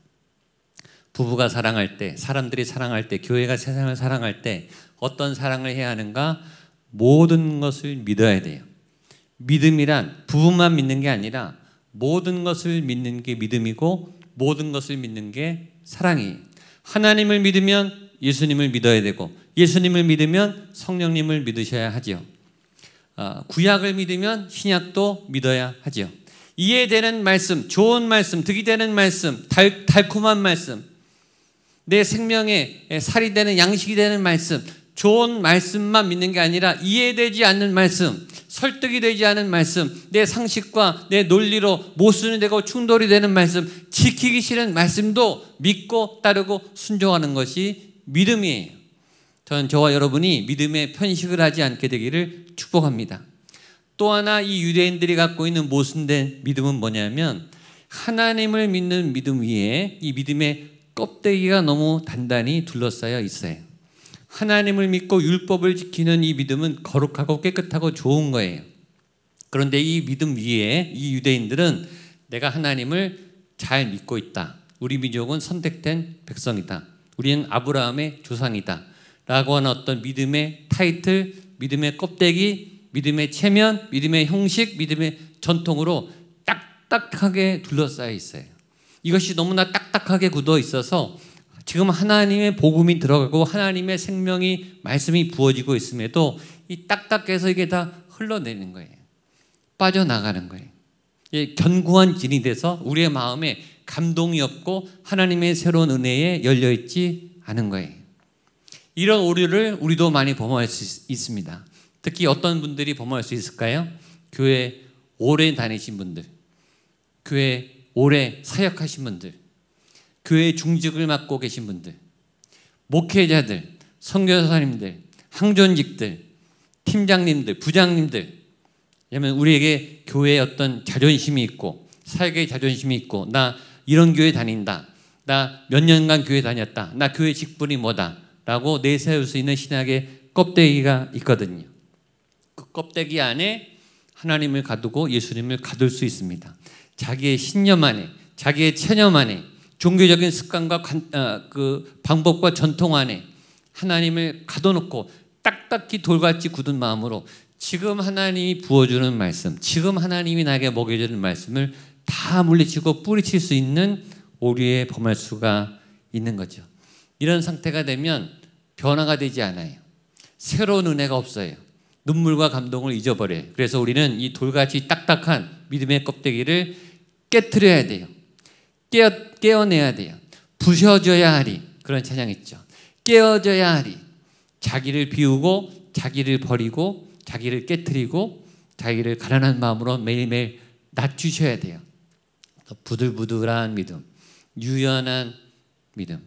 부부가 사랑할 때, 사람들이 사랑할 때, 교회가 세상을 사랑할 때 어떤 사랑을 해야 하는가? 모든 것을 믿어야 돼요. 믿음이란 부부만 믿는 게 아니라 모든 것을 믿는 게 믿음이고 모든 것을 믿는 게 사랑이에요. 하나님을 믿으면 예수님을 믿어야 되고 예수님을 믿으면 성령님을 믿으셔야 하죠. 구약을 믿으면 신약도 믿어야 하죠. 이해되는 말씀, 좋은 말씀, 득이 되는 말씀, 달콤한 말씀, 내 생명에 살이 되는 양식이 되는 말씀, 좋은 말씀만 믿는 게 아니라 이해되지 않는 말씀, 설득이 되지 않은 말씀, 내 상식과 내 논리로 모순이 되고 충돌이 되는 말씀, 지키기 싫은 말씀도 믿고 따르고 순종하는 것이 믿음이에요. 저는 저와 여러분이 믿음에 편식을 하지 않게 되기를 축복합니다. 또 하나 이 유대인들이 갖고 있는 모순된 믿음은 뭐냐면 하나님을 믿는 믿음 위에 이 믿음의 껍데기가 너무 단단히 둘러싸여 있어요. 하나님을 믿고 율법을 지키는 이 믿음은 거룩하고 깨끗하고 좋은 거예요. 그런데 이 믿음 위에 이 유대인들은 내가 하나님을 잘 믿고 있다. 우리 민족은 선택된 백성이다. 우리는 아브라함의 조상이다. 라고 하는 어떤 믿음의 타이틀, 믿음의 껍데기, 믿음의 체면, 믿음의 형식, 믿음의 전통으로 딱딱하게 둘러싸여 있어요. 이것이 너무나 딱딱하게 굳어 있어서 지금 하나님의 복음이 들어가고 하나님의 생명이 말씀이 부어지고 있음에도 이 딱딱해서 이게 다 흘러내리는 거예요. 빠져나가는 거예요. 견고한 진이 돼서 우리의 마음에 감동이 없고 하나님의 새로운 은혜에 열려있지 않은 거예요. 이런 오류를 우리도 많이 범할 수 있습니다. 특히 어떤 분들이 범할 수 있을까요? 교회 오래 다니신 분들, 교회 오래 사역하신 분들, 교회 중직을 맡고 계신 분들, 목회자들, 선교사님들, 항존직들, 팀장님들, 부장님들. 왜냐하면 우리에게 교회에 어떤 자존심이 있고 사역에 자존심이 있고 나 이런 교회 다닌다, 나 몇 년간 교회 다녔다, 나 교회 직분이 뭐다 라고 내세울 수 있는 신학의 껍데기가 있거든요. 그 껍데기 안에 하나님을 가두고 예수님을 가둘 수 있습니다. 자기의 신념 안에, 자기의 체념 안에, 종교적인 습관과 그 방법과 전통 안에 하나님을 가둬놓고 딱딱히 돌같이 굳은 마음으로 지금 하나님이 부어주는 말씀, 지금 하나님이 나에게 먹여주는 말씀을 다 물리치고 뿌리칠 수 있는 오류에 범할 수가 있는 거죠. 이런 상태가 되면 변화가 되지 않아요. 새로운 은혜가 없어요. 눈물과 감동을 잊어버려요. 그래서 우리는 이 돌같이 딱딱한 믿음의 껍데기를 깨트려야 돼요. 깨어내야 돼요. 부셔져야 하리. 그런 찬양 있죠. 깨어져야 하리. 자기를 비우고 자기를 버리고 자기를 깨트리고 자기를 가난한 마음으로 매일매일 낮추셔야 돼요. 부들부들한 믿음, 유연한 믿음,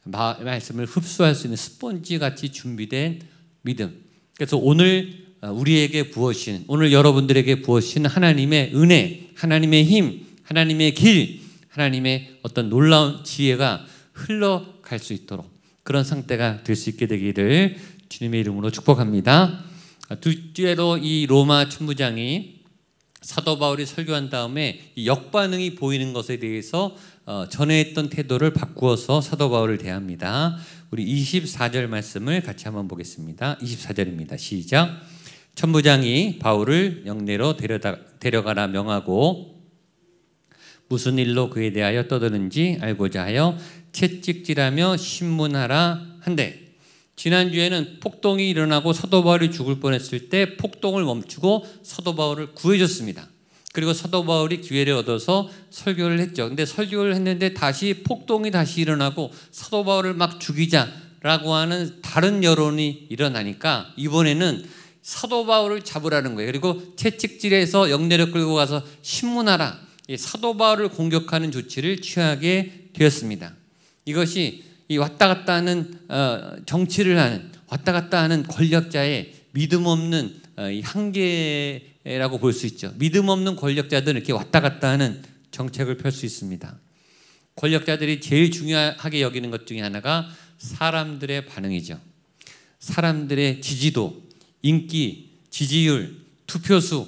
말씀을 흡수할 수 있는 스폰지같이 준비된 믿음. 그래서 오늘 우리에게 부어주신, 오늘 여러분들에게 부어주신 하나님의 은혜, 하나님의 힘, 하나님의 길, 하나님의 어떤 놀라운 지혜가 흘러갈 수 있도록 그런 상태가 될 수 있게 되기를 주님의 이름으로 축복합니다. 둘째로 이 로마 천부장이 사도 바울이 설교한 다음에 이 역반응이 보이는 것에 대해서 전에 했던 태도를 바꾸어서 사도 바울을 대합니다. 우리 24절 말씀을 같이 한번 보겠습니다. 24절입니다. 시작. 천부장이 바울을 영내로 데려가라 명하고 무슨 일로 그에 대하여 떠드는지 알고자 하여 채찍질하며 신문하라 한대. 지난주에는 폭동이 일어나고 사도 바울이 죽을 뻔했을 때 폭동을 멈추고 사도 바울을 구해줬습니다. 그리고 사도 바울이 기회를 얻어서 설교를 했죠. 근데 설교를 했는데 다시 폭동이 다시 일어나고 사도 바울을 막 죽이자라고 하는 다른 여론이 일어나니까 이번에는 사도 바울을 잡으라는 거예요. 그리고 채찍질해서 영내로 끌고 가서 신문하라. 이 사도 바울을 공격하는 조치를 취하게 되었습니다. 이것이 이 왔다 갔다 하는 정치를 하는 왔다 갔다 하는 권력자의 믿음 없는 이 한계라고 볼 수 있죠. 믿음 없는 권력자들은 이렇게 왔다 갔다 하는 정책을 펼 수 있습니다. 권력자들이 제일 중요하게 여기는 것 중에 하나가 사람들의 반응이죠. 사람들의 지지도, 인기, 지지율, 투표수,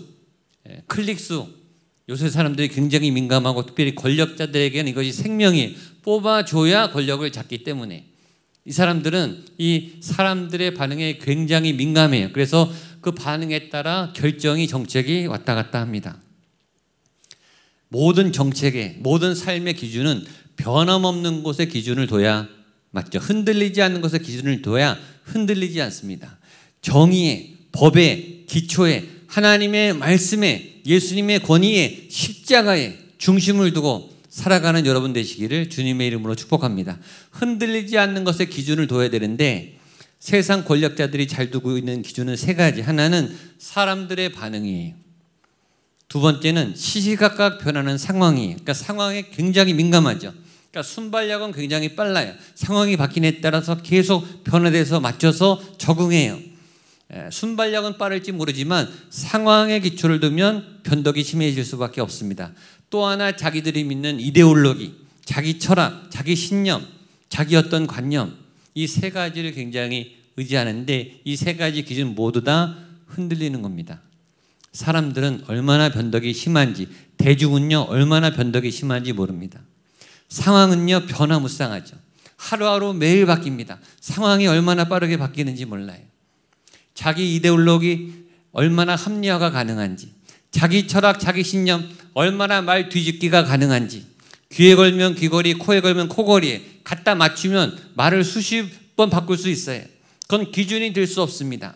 클릭수. 요새 사람들이 굉장히 민감하고 특별히 권력자들에게는 이것이 생명이 뽑아줘야 권력을 잡기 때문에 이 사람들은 이 사람들의 반응에 굉장히 민감해요. 그래서 그 반응에 따라 결정이 정책이 왔다 갔다 합니다. 모든 정책의 모든 삶의 기준은 변함없는 곳에 기준을 둬야 맞죠. 흔들리지 않는 곳에 기준을 둬야 흔들리지 않습니다. 정의에, 법에, 기초에, 하나님의 말씀에, 예수님의 권위에, 십자가에 중심을 두고 살아가는 여러분 되시기를 주님의 이름으로 축복합니다. 흔들리지 않는 것에 기준을 둬야 되는데 세상 권력자들이 잘 두고 있는 기준은 세 가지. 하나는 사람들의 반응이에요. 두 번째는 시시각각 변하는 상황이에요. 그러니까 상황에 굉장히 민감하죠. 그러니까 순발력은 굉장히 빨라요. 상황이 바뀌는 데 따라서 계속 변화돼서 맞춰서 적응해요. 순발력은 빠를지 모르지만 상황에 기초를 두면 변덕이 심해질 수밖에 없습니다. 또 하나 자기들이 믿는 이데올로기, 자기 철학, 자기 신념, 자기 어떤 관념, 이 세 가지를 굉장히 의지하는데 이 세 가지 기준 모두 다 흔들리는 겁니다. 사람들은 얼마나 변덕이 심한지, 대중은요 얼마나 변덕이 심한지 모릅니다. 상황은요 변화무쌍하죠. 하루하루 매일 바뀝니다. 상황이 얼마나 빠르게 바뀌는지 몰라요. 자기 이데올로기 얼마나 합리화가 가능한지, 자기 철학, 자기 신념 얼마나 말 뒤집기가 가능한지, 귀에 걸면 귀걸이, 코에 걸면 코걸이에 갖다 맞추면 말을 수십 번 바꿀 수 있어요. 그건 기준이 될 수 없습니다.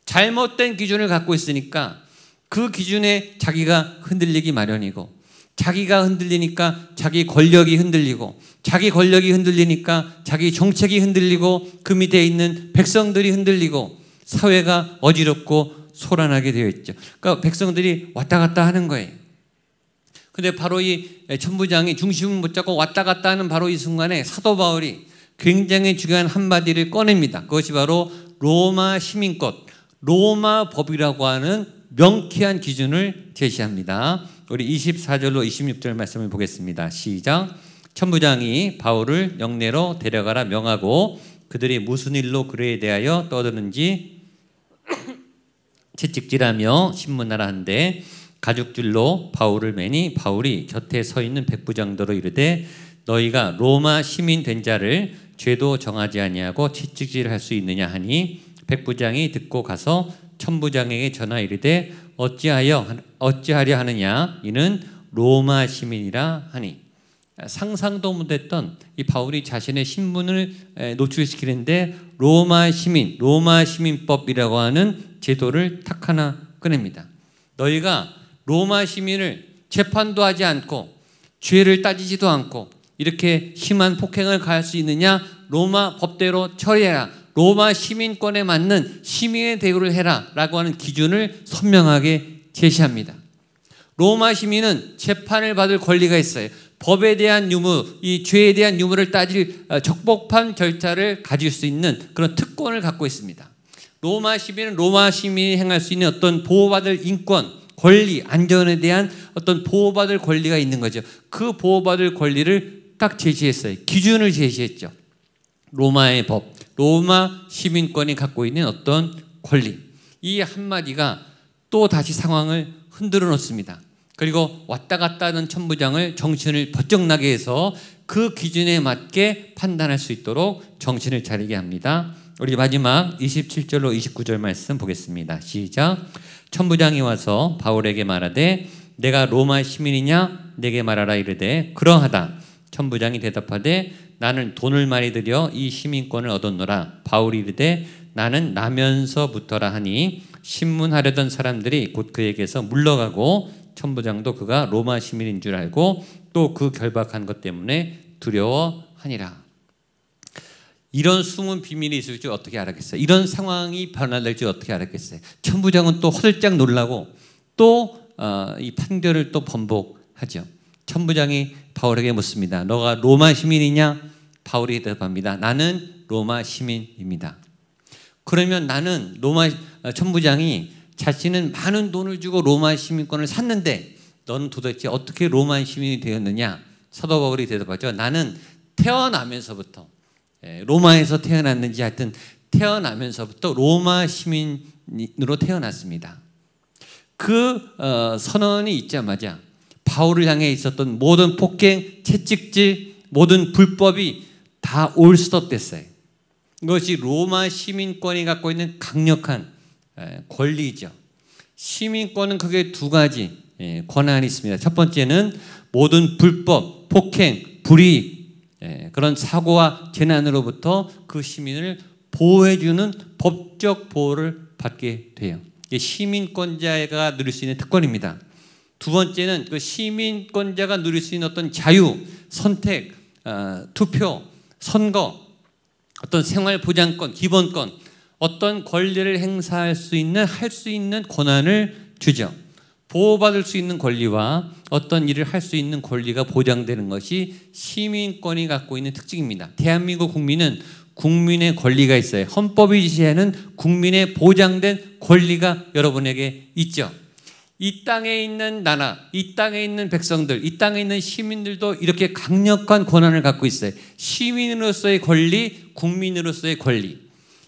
잘못된 기준을 갖고 있으니까 그 기준에 자기가 흔들리기 마련이고, 자기가 흔들리니까 자기 권력이 흔들리고, 자기 권력이 흔들리니까 자기 정책이 흔들리고, 그 밑에 있는 백성들이 흔들리고, 사회가 어지럽고 소란하게 되어 있죠. 그러니까 백성들이 왔다 갔다 하는 거예요. 근데 바로 이 천부장이 중심을 못 잡고 왔다 갔다 하는 바로 이 순간에 사도 바울이 굉장히 중요한 한마디를 꺼냅니다. 그것이 바로 로마 시민권, 로마 법이라고 하는 명쾌한 기준을 제시합니다. 우리 24절로 26절 말씀을 보겠습니다. 시작. 천부장이 바울을 영내로 데려가라 명하고 그들이 무슨 일로 그에 대하여 떠드는지 채찍질하며 신문하라 한데 가죽줄로 바울을 매니 바울이 곁에 서 있는 백부장도로 이르되 너희가 로마 시민 된 자를 죄도 정하지 아니하고 채찍질할 수 있느냐 하니 백부장이 듣고 가서 천부장에게 전하 이르되 어찌하려 하느냐 이는 로마 시민이라 하니. 상상도 못했던 이 바울이 자신의 신분을 노출시키는데 로마 시민, 로마 시민법이라고 하는 제도를 탁 하나 꺼냅니다. 너희가 로마 시민을 재판도 하지 않고 죄를 따지지도 않고 이렇게 심한 폭행을 가할 수 있느냐? 로마 법대로 처리해라. 로마 시민권에 맞는 시민의 대우를 해라 라고 하는 기준을 선명하게 제시합니다. 로마 시민은 재판을 받을 권리가 있어요. 법에 대한 유무, 이 죄에 대한 유무를 따질 적법한 절차를 가질 수 있는 그런 특권을 갖고 있습니다. 로마 시민은 로마 시민이 행할 수 있는 어떤 보호받을 인권, 권리, 안전에 대한 어떤 보호받을 권리가 있는 거죠. 그 보호받을 권리를 딱 제시했어요. 기준을 제시했죠. 로마의 법, 로마 시민권이 갖고 있는 어떤 권리. 이 한마디가 또 다시 상황을 흔들어 놓습니다. 그리고 왔다 갔다 하는 천부장을 정신을 번쩍 나게 해서 그 기준에 맞게 판단할 수 있도록 정신을 차리게 합니다. 우리 마지막 27절로 29절 말씀 보겠습니다. 시작. 천부장이 와서 바울에게 말하되 내가 로마 시민이냐 내게 말하라 이르되 그러하다. 천부장이 대답하되 나는 돈을 많이 들여 이 시민권을 얻었노라. 바울이 이르되 나는 나면서부터라 하니 신문하려던 사람들이 곧 그에게서 물러가고 천부장도 그가 로마 시민인 줄 알고 또 그 결박한 것 때문에 두려워하니라. 이런 숨은 비밀이 있을 줄 어떻게 알았겠어요? 이런 상황이 변화될 줄 어떻게 알았겠어요? 천부장은 또 허들짝 놀라고 또 이 판결을 또 번복하죠. 천부장이 바울에게 묻습니다. 너가 로마 시민이냐? 바울이 대답합니다. 나는 로마 시민입니다. 그러면 나는 로마 천부장이 자신은 많은 돈을 주고 로마 시민권을 샀는데 너는 도대체 어떻게 로마 시민이 되었느냐? 사도 바울이 대답하죠. 나는 태어나면서부터 로마에서 태어났는지 하여튼 태어나면서부터 로마 시민으로 태어났습니다. 그 선언이 있자마자 바울을 향해 있었던 모든 폭행, 채찍질, 모든 불법이 다 올스톱됐어요. 이것이 로마 시민권이 갖고 있는 강력한 권리죠. 시민권은 크게 두 가지 권한이 있습니다. 첫 번째는 모든 불법, 폭행, 불이익, 그런 사고와 재난으로부터 그 시민을 보호해주는 법적 보호를 받게 돼요. 이게 시민권자가 누릴 수 있는 특권입니다. 두 번째는 그 시민권자가 누릴 수 있는 어떤 자유, 선택, 투표, 선거, 어떤 생활보장권, 기본권, 어떤 권리를 행사할 수 있는, 할 수 있는 권한을 주죠. 보호받을 수 있는 권리와 어떤 일을 할 수 있는 권리가 보장되는 것이 시민권이 갖고 있는 특징입니다. 대한민국 국민은 국민의 권리가 있어요. 헌법이 지시하는 국민의 보장된 권리가 여러분에게 있죠. 이 땅에 있는 나라, 이 땅에 있는 백성들, 이 땅에 있는 시민들도 이렇게 강력한 권한을 갖고 있어요. 시민으로서의 권리, 국민으로서의 권리.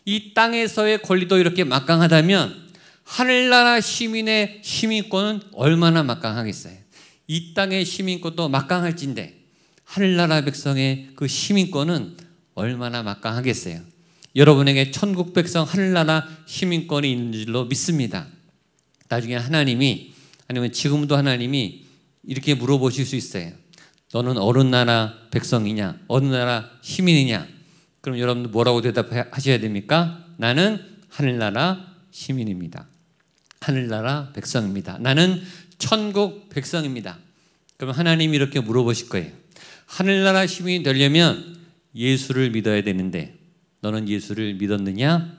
이 땅에서의 권리도 이렇게 막강하다면 하늘나라 시민의 시민권은 얼마나 막강하겠어요. 이 땅의 시민권도 막강할진데 하늘나라 백성의 그 시민권은 얼마나 막강하겠어요. 여러분에게 천국 백성 하늘나라 시민권이 있는 줄로 믿습니다. 나중에 하나님이, 아니면 지금도 하나님이 이렇게 물어보실 수 있어요. 너는 어느 나라 백성이냐? 어느 나라 시민이냐? 그럼 여러분들 뭐라고 대답하셔야 됩니까? 나는 하늘나라 시민입니다. 하늘나라 백성입니다. 나는 천국 백성입니다. 그럼 하나님이 이렇게 물어보실 거예요. 하늘나라 시민이 되려면 예수를 믿어야 되는데 너는 예수를 믿었느냐?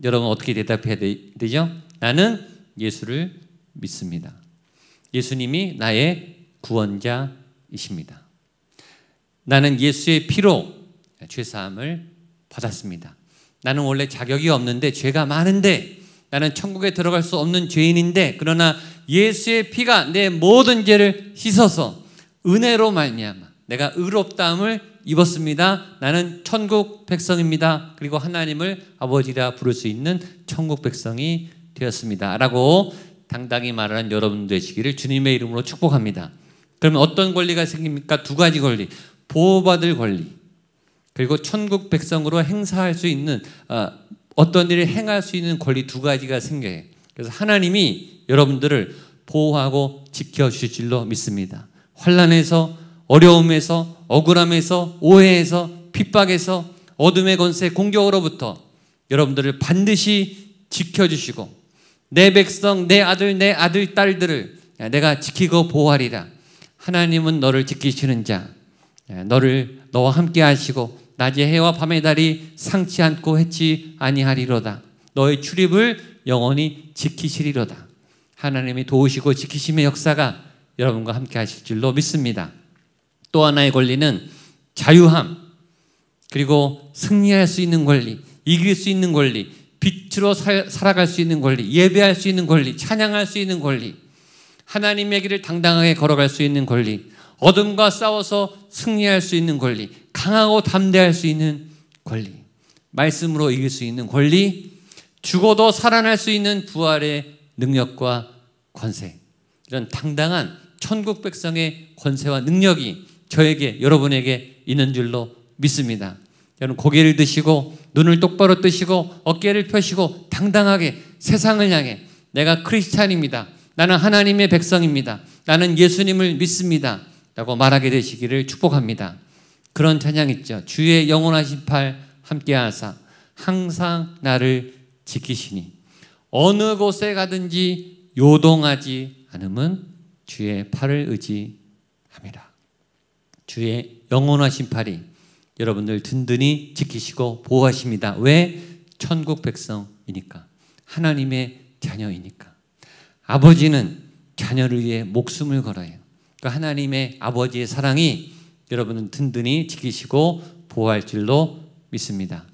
여러분 어떻게 대답해야 되죠? 나는 예수를 믿습니다. 예수님이 나의 구원자이십니다. 나는 예수의 피로 죄사함을 받았습니다. 나는 원래 자격이 없는데 죄가 많은데 나는 천국에 들어갈 수 없는 죄인인데 그러나 예수의 피가 내 모든 죄를 씻어서 은혜로 말미암아 내가 의롭다함을 입었습니다. 나는 천국 백성입니다. 그리고 하나님을 아버지라 부를 수 있는 천국 백성이 되었습니다. 라고 당당히 말하는 여러분 되시기를 주님의 이름으로 축복합니다. 그러면 어떤 권리가 생깁니까? 두 가지 권리. 보호받을 권리. 그리고 천국 백성으로 행사할 수 있는 어떤 일을 행할 수 있는 권리 두 가지가 생겨요. 그래서 하나님이 여러분들을 보호하고 지켜주실 줄로 믿습니다. 환난에서, 어려움에서, 억울함에서, 오해에서, 핍박에서, 어둠의 권세, 공격으로부터 여러분들을 반드시 지켜주시고 내 백성, 내 아들, 딸들을 내가 지키고 보호하리라. 하나님은 너를 지키시는 자, 너와 함께 하시고 낮의 해와 밤의 달이 상치 않고 해치 아니하리로다. 너의 출입을 영원히 지키시리로다. 하나님이 도우시고 지키심의 역사가 여러분과 함께 하실 줄로 믿습니다. 또 하나의 권리는 자유함, 그리고 승리할 수 있는 권리, 이길 수 있는 권리, 빛으로 살아갈 수 있는 권리, 예배할 수 있는 권리, 찬양할 수 있는 권리, 하나님의 길을 당당하게 걸어갈 수 있는 권리, 어둠과 싸워서 승리할 수 있는 권리, 강하고 담대할 수 있는 권리, 말씀으로 이길 수 있는 권리, 죽어도 살아날 수 있는 부활의 능력과 권세, 이런 당당한 천국 백성의 권세와 능력이 저에게, 여러분에게 있는 줄로 믿습니다. 여러분 고개를 드시고 눈을 똑바로 뜨시고 어깨를 펴시고 당당하게 세상을 향해 내가 크리스찬입니다. 나는 하나님의 백성입니다. 나는 예수님을 믿습니다. 라고 말하게 되시기를 축복합니다. 그런 찬양 있죠. 주의 영원하신 팔 함께 하사 항상 나를 지키시니 어느 곳에 가든지 요동하지 않음은 주의 팔을 의지함이라. 주의 영원하신 팔이 여러분들 든든히 지키시고 보호하십니다. 왜? 천국 백성이니까. 하나님의 자녀이니까. 아버지는 자녀를 위해 목숨을 걸어요. 그 하나님의 아버지의 사랑이 여러분은 든든히 지키시고 보호할 줄로 믿습니다.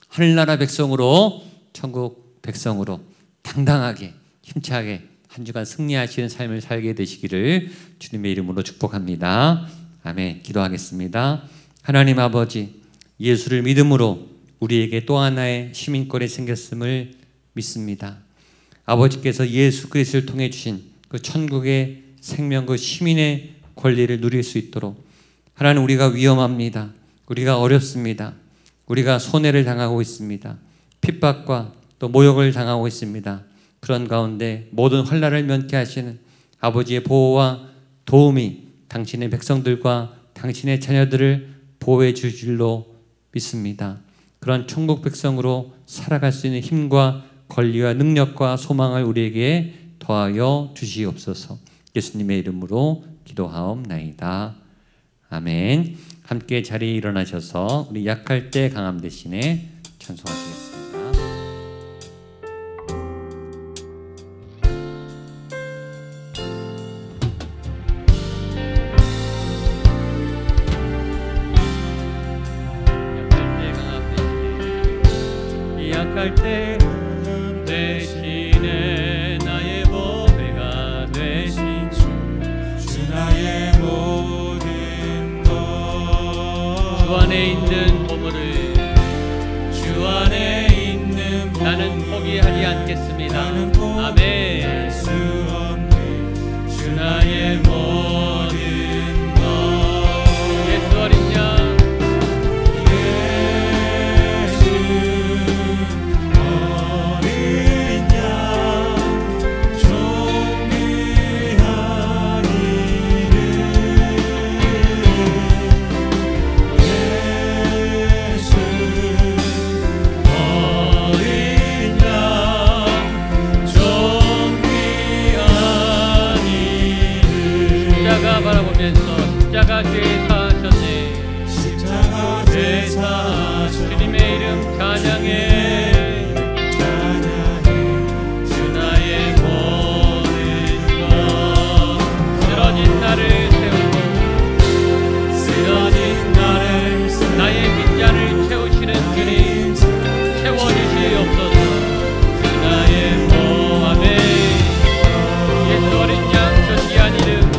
하늘나라 백성으로, 천국 백성으로 당당하게 힘차게 한 주간 승리하시는 삶을 살게 되시기를 주님의 이름으로 축복합니다. 아멘. 기도하겠습니다. 하나님 아버지, 예수를 믿음으로 우리에게 또 하나의 시민권이 생겼음을 믿습니다. 아버지께서 예수 그리스도를 통해 주신 그 천국의 생명, 그 시민의 권리를 누릴 수 있도록, 하나님, 우리가 위험합니다. 우리가 어렵습니다. 우리가 손해를 당하고 있습니다. 핍박과 또 모욕을 당하고 있습니다. 그런 가운데 모든 환난을 면케 하시는 아버지의 보호와 도움이 당신의 백성들과 당신의 자녀들을 보호해 줄 줄로 믿습니다. 그런 천국 백성으로 살아갈 수 있는 힘과 권리와 능력과 소망을 우리에게 더하여 주시옵소서. 예수님의 이름으로 기도하옵나이다. 아멘. 함께 자리에 일어나셔서 우리 약할 때 강함 대신에 찬송하시겠습니다. 약할 때 대신에 나의 보배가 되신 주 나의 모든 것 주 안에 있는 보물을 주 안에 있는 보물을 나는 포기하지 않겠습니다. 아멘. 수 없는 주 나의 모든 것 예수 어린 양 십자가 제사하셨네. 십자가 제사하셨네. 주님의 이름 찬양해. 찬양해. 주 나의 모든 것 쓰러진 나를 세우고 쓰러진 나를 세우고 나의 빈잔을 채우시는 주님 채워주시옵소서. 주 나의 모함에 예수 어린 양 존귀한 이름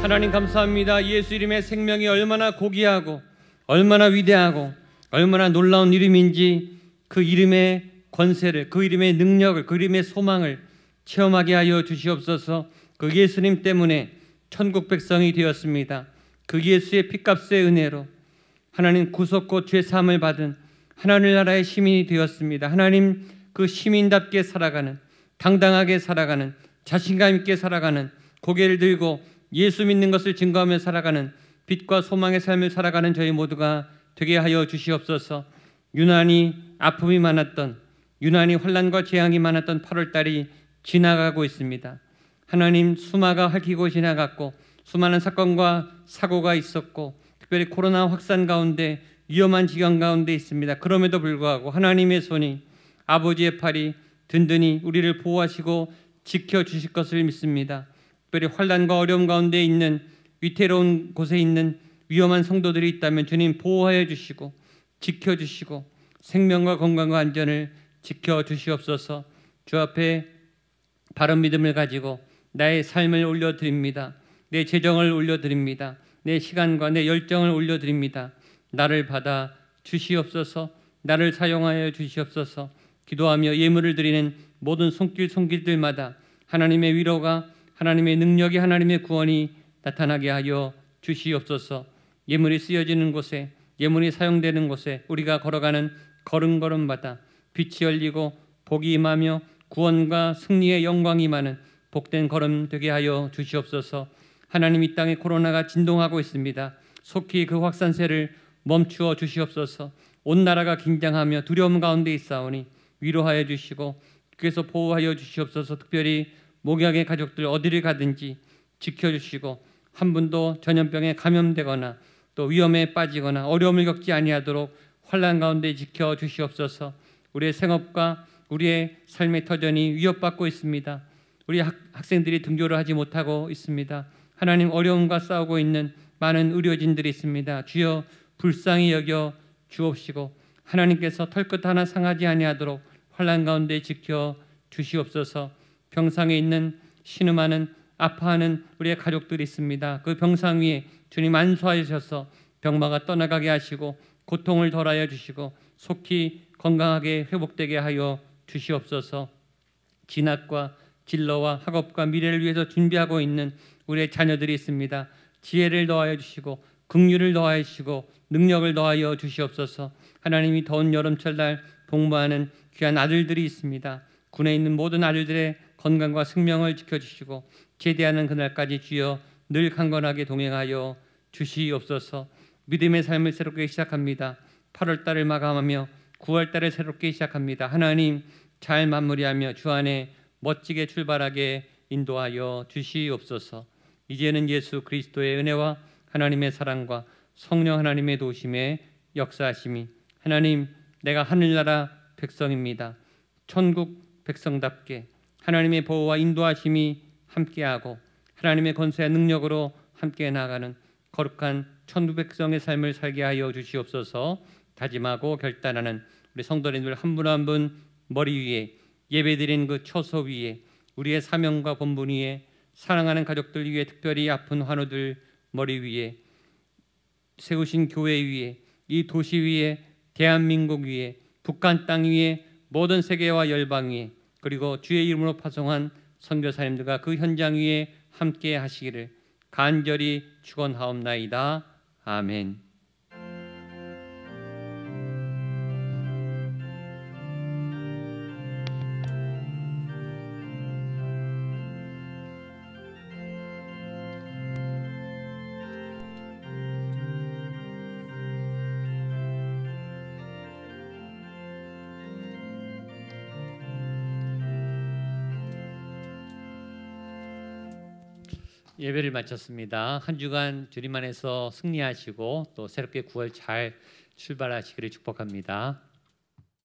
하나님 감사합니다. 예수 이름의 생명이 얼마나 고귀하고 얼마나 위대하고 얼마나 놀라운 이름인지 그 이름의 권세를, 그 이름의 능력을, 그 이름의 소망을 체험하게 하여 주시옵소서. 그 예수님 때문에 천국 백성이 되었습니다. 그 예수의 피값의 은혜로 하나님 구속고 죄사함을 받은 하나님 나라의 시민이 되었습니다. 하나님 그 시민답게 살아가는, 당당하게 살아가는, 자신감 있게 살아가는, 고개를 들고 예수 믿는 것을 증거하며 살아가는 빛과 소망의 삶을 살아가는 저희 모두가 되게 하여 주시옵소서. 유난히 아픔이 많았던, 유난히 환난과 재앙이 많았던 8월달이 지나가고 있습니다. 하나님 수마가 핥히고 지나갔고 수많은 사건과 사고가 있었고 특별히 코로나 확산 가운데 위험한 지경 가운데 있습니다. 그럼에도 불구하고 하나님의 손이, 아버지의 팔이 든든히 우리를 보호하시고 지켜주실 것을 믿습니다. 특별히 환난과 어려움 가운데 있는, 위태로운 곳에 있는 위험한 성도들이 있다면 주님 보호하여 주시고 지켜주시고 생명과 건강과 안전을 지켜주시옵소서. 주 앞에 바른 믿음을 가지고 나의 삶을 올려드립니다. 내 재정을 올려드립니다. 내 시간과 내 열정을 올려드립니다. 나를 받아 주시옵소서. 나를 사용하여 주시옵소서. 기도하며 예물을 드리는 모든 손길들마다 하나님의 위로가, 하나님의 능력이, 하나님의 구원이 나타나게 하여 주시옵소서. 예물이 쓰여지는 곳에, 예물이 사용되는 곳에 우리가 걸어가는 걸음걸음마다 빛이 열리고 복이 임하며 구원과 승리의 영광이 임하는 복된 걸음 되게 하여 주시옵소서. 하나님, 이 땅에 코로나가 진동하고 있습니다. 속히 그 확산세를 멈추어 주시옵소서. 온 나라가 긴장하며 두려움 가운데 있사오니 위로하여 주시고 주께서 보호하여 주시옵소서. 특별히 목약의 가족들 어디를 가든지 지켜주시고 한 분도 전염병에 감염되거나 또 위험에 빠지거나 어려움을 겪지 아니하도록 환난 가운데 지켜 주시옵소서. 우리의 생업과 우리의 삶의 터전이 위협받고 있습니다. 우리 학생들이 등교를 하지 못하고 있습니다. 하나님, 어려움과 싸우고 있는 많은 의료진들이 있습니다. 주여 불쌍히 여겨 주옵시고 하나님께서 털끝 하나 상하지 아니하도록 환난 가운데 지켜 주시옵소서. 병상에 있는 신음하는 아파하는 우리의 가족들이 있습니다. 그 병상 위에 주님 안수하셔서 병마가 떠나가게 하시고 고통을 덜하여 주시고 속히 건강하게 회복되게 하여 주시옵소서. 진학과 진로와 학업과 미래를 위해서 준비하고 있는 우리의 자녀들이 있습니다. 지혜를 더하여 주시고 긍휼을 더하여 주시고 능력을 더하여 주시옵소서. 하나님이 더운 여름철 날 복무하는 귀한 아들들이 있습니다. 군에 있는 모든 아들들의 건강과 생명을 지켜주시고 제대하는 그날까지 주여 늘 강건하게 동행하여 주시옵소서. 믿음의 삶을 새롭게 시작합니다. 8월달을 마감하며 9월달을 새롭게 시작합니다. 하나님, 잘 마무리하며 주 안에 멋지게 출발하게 인도하여 주시옵소서. 이제는 예수 그리스도의 은혜와 하나님의 사랑과 성령 하나님의 도우심에 역사하심이, 하나님, 내가 하늘나라 백성입니다. 천국 백성답게 하나님의 보호와 인도하심이 함께하고 하나님의 권세와 능력으로 함께 나아가는 거룩한 천국 백성의 삶을 살게 하여 주시옵소서. 다짐하고 결단하는 우리 성도님들 한 분 한 분 머리 위에, 예배드린 그 처소 위에, 우리의 사명과 본분 위에, 사랑하는 가족들 위에, 특별히 아픈 환우들 머리 위에, 세우신 교회 위에, 이 도시 위에, 대한민국 위에, 북한 땅 위에, 모든 세계와 열방 위에, 그리고 주의 이름으로 파송한 선교사님들과 그 현장 위에 함께 하시기를 간절히 축원하옵나이다. 아멘. 예배를 마쳤습니다. 한 주간 주님 안에서 승리하시고 또 새롭게 9월 잘 출발하시기를 축복합니다.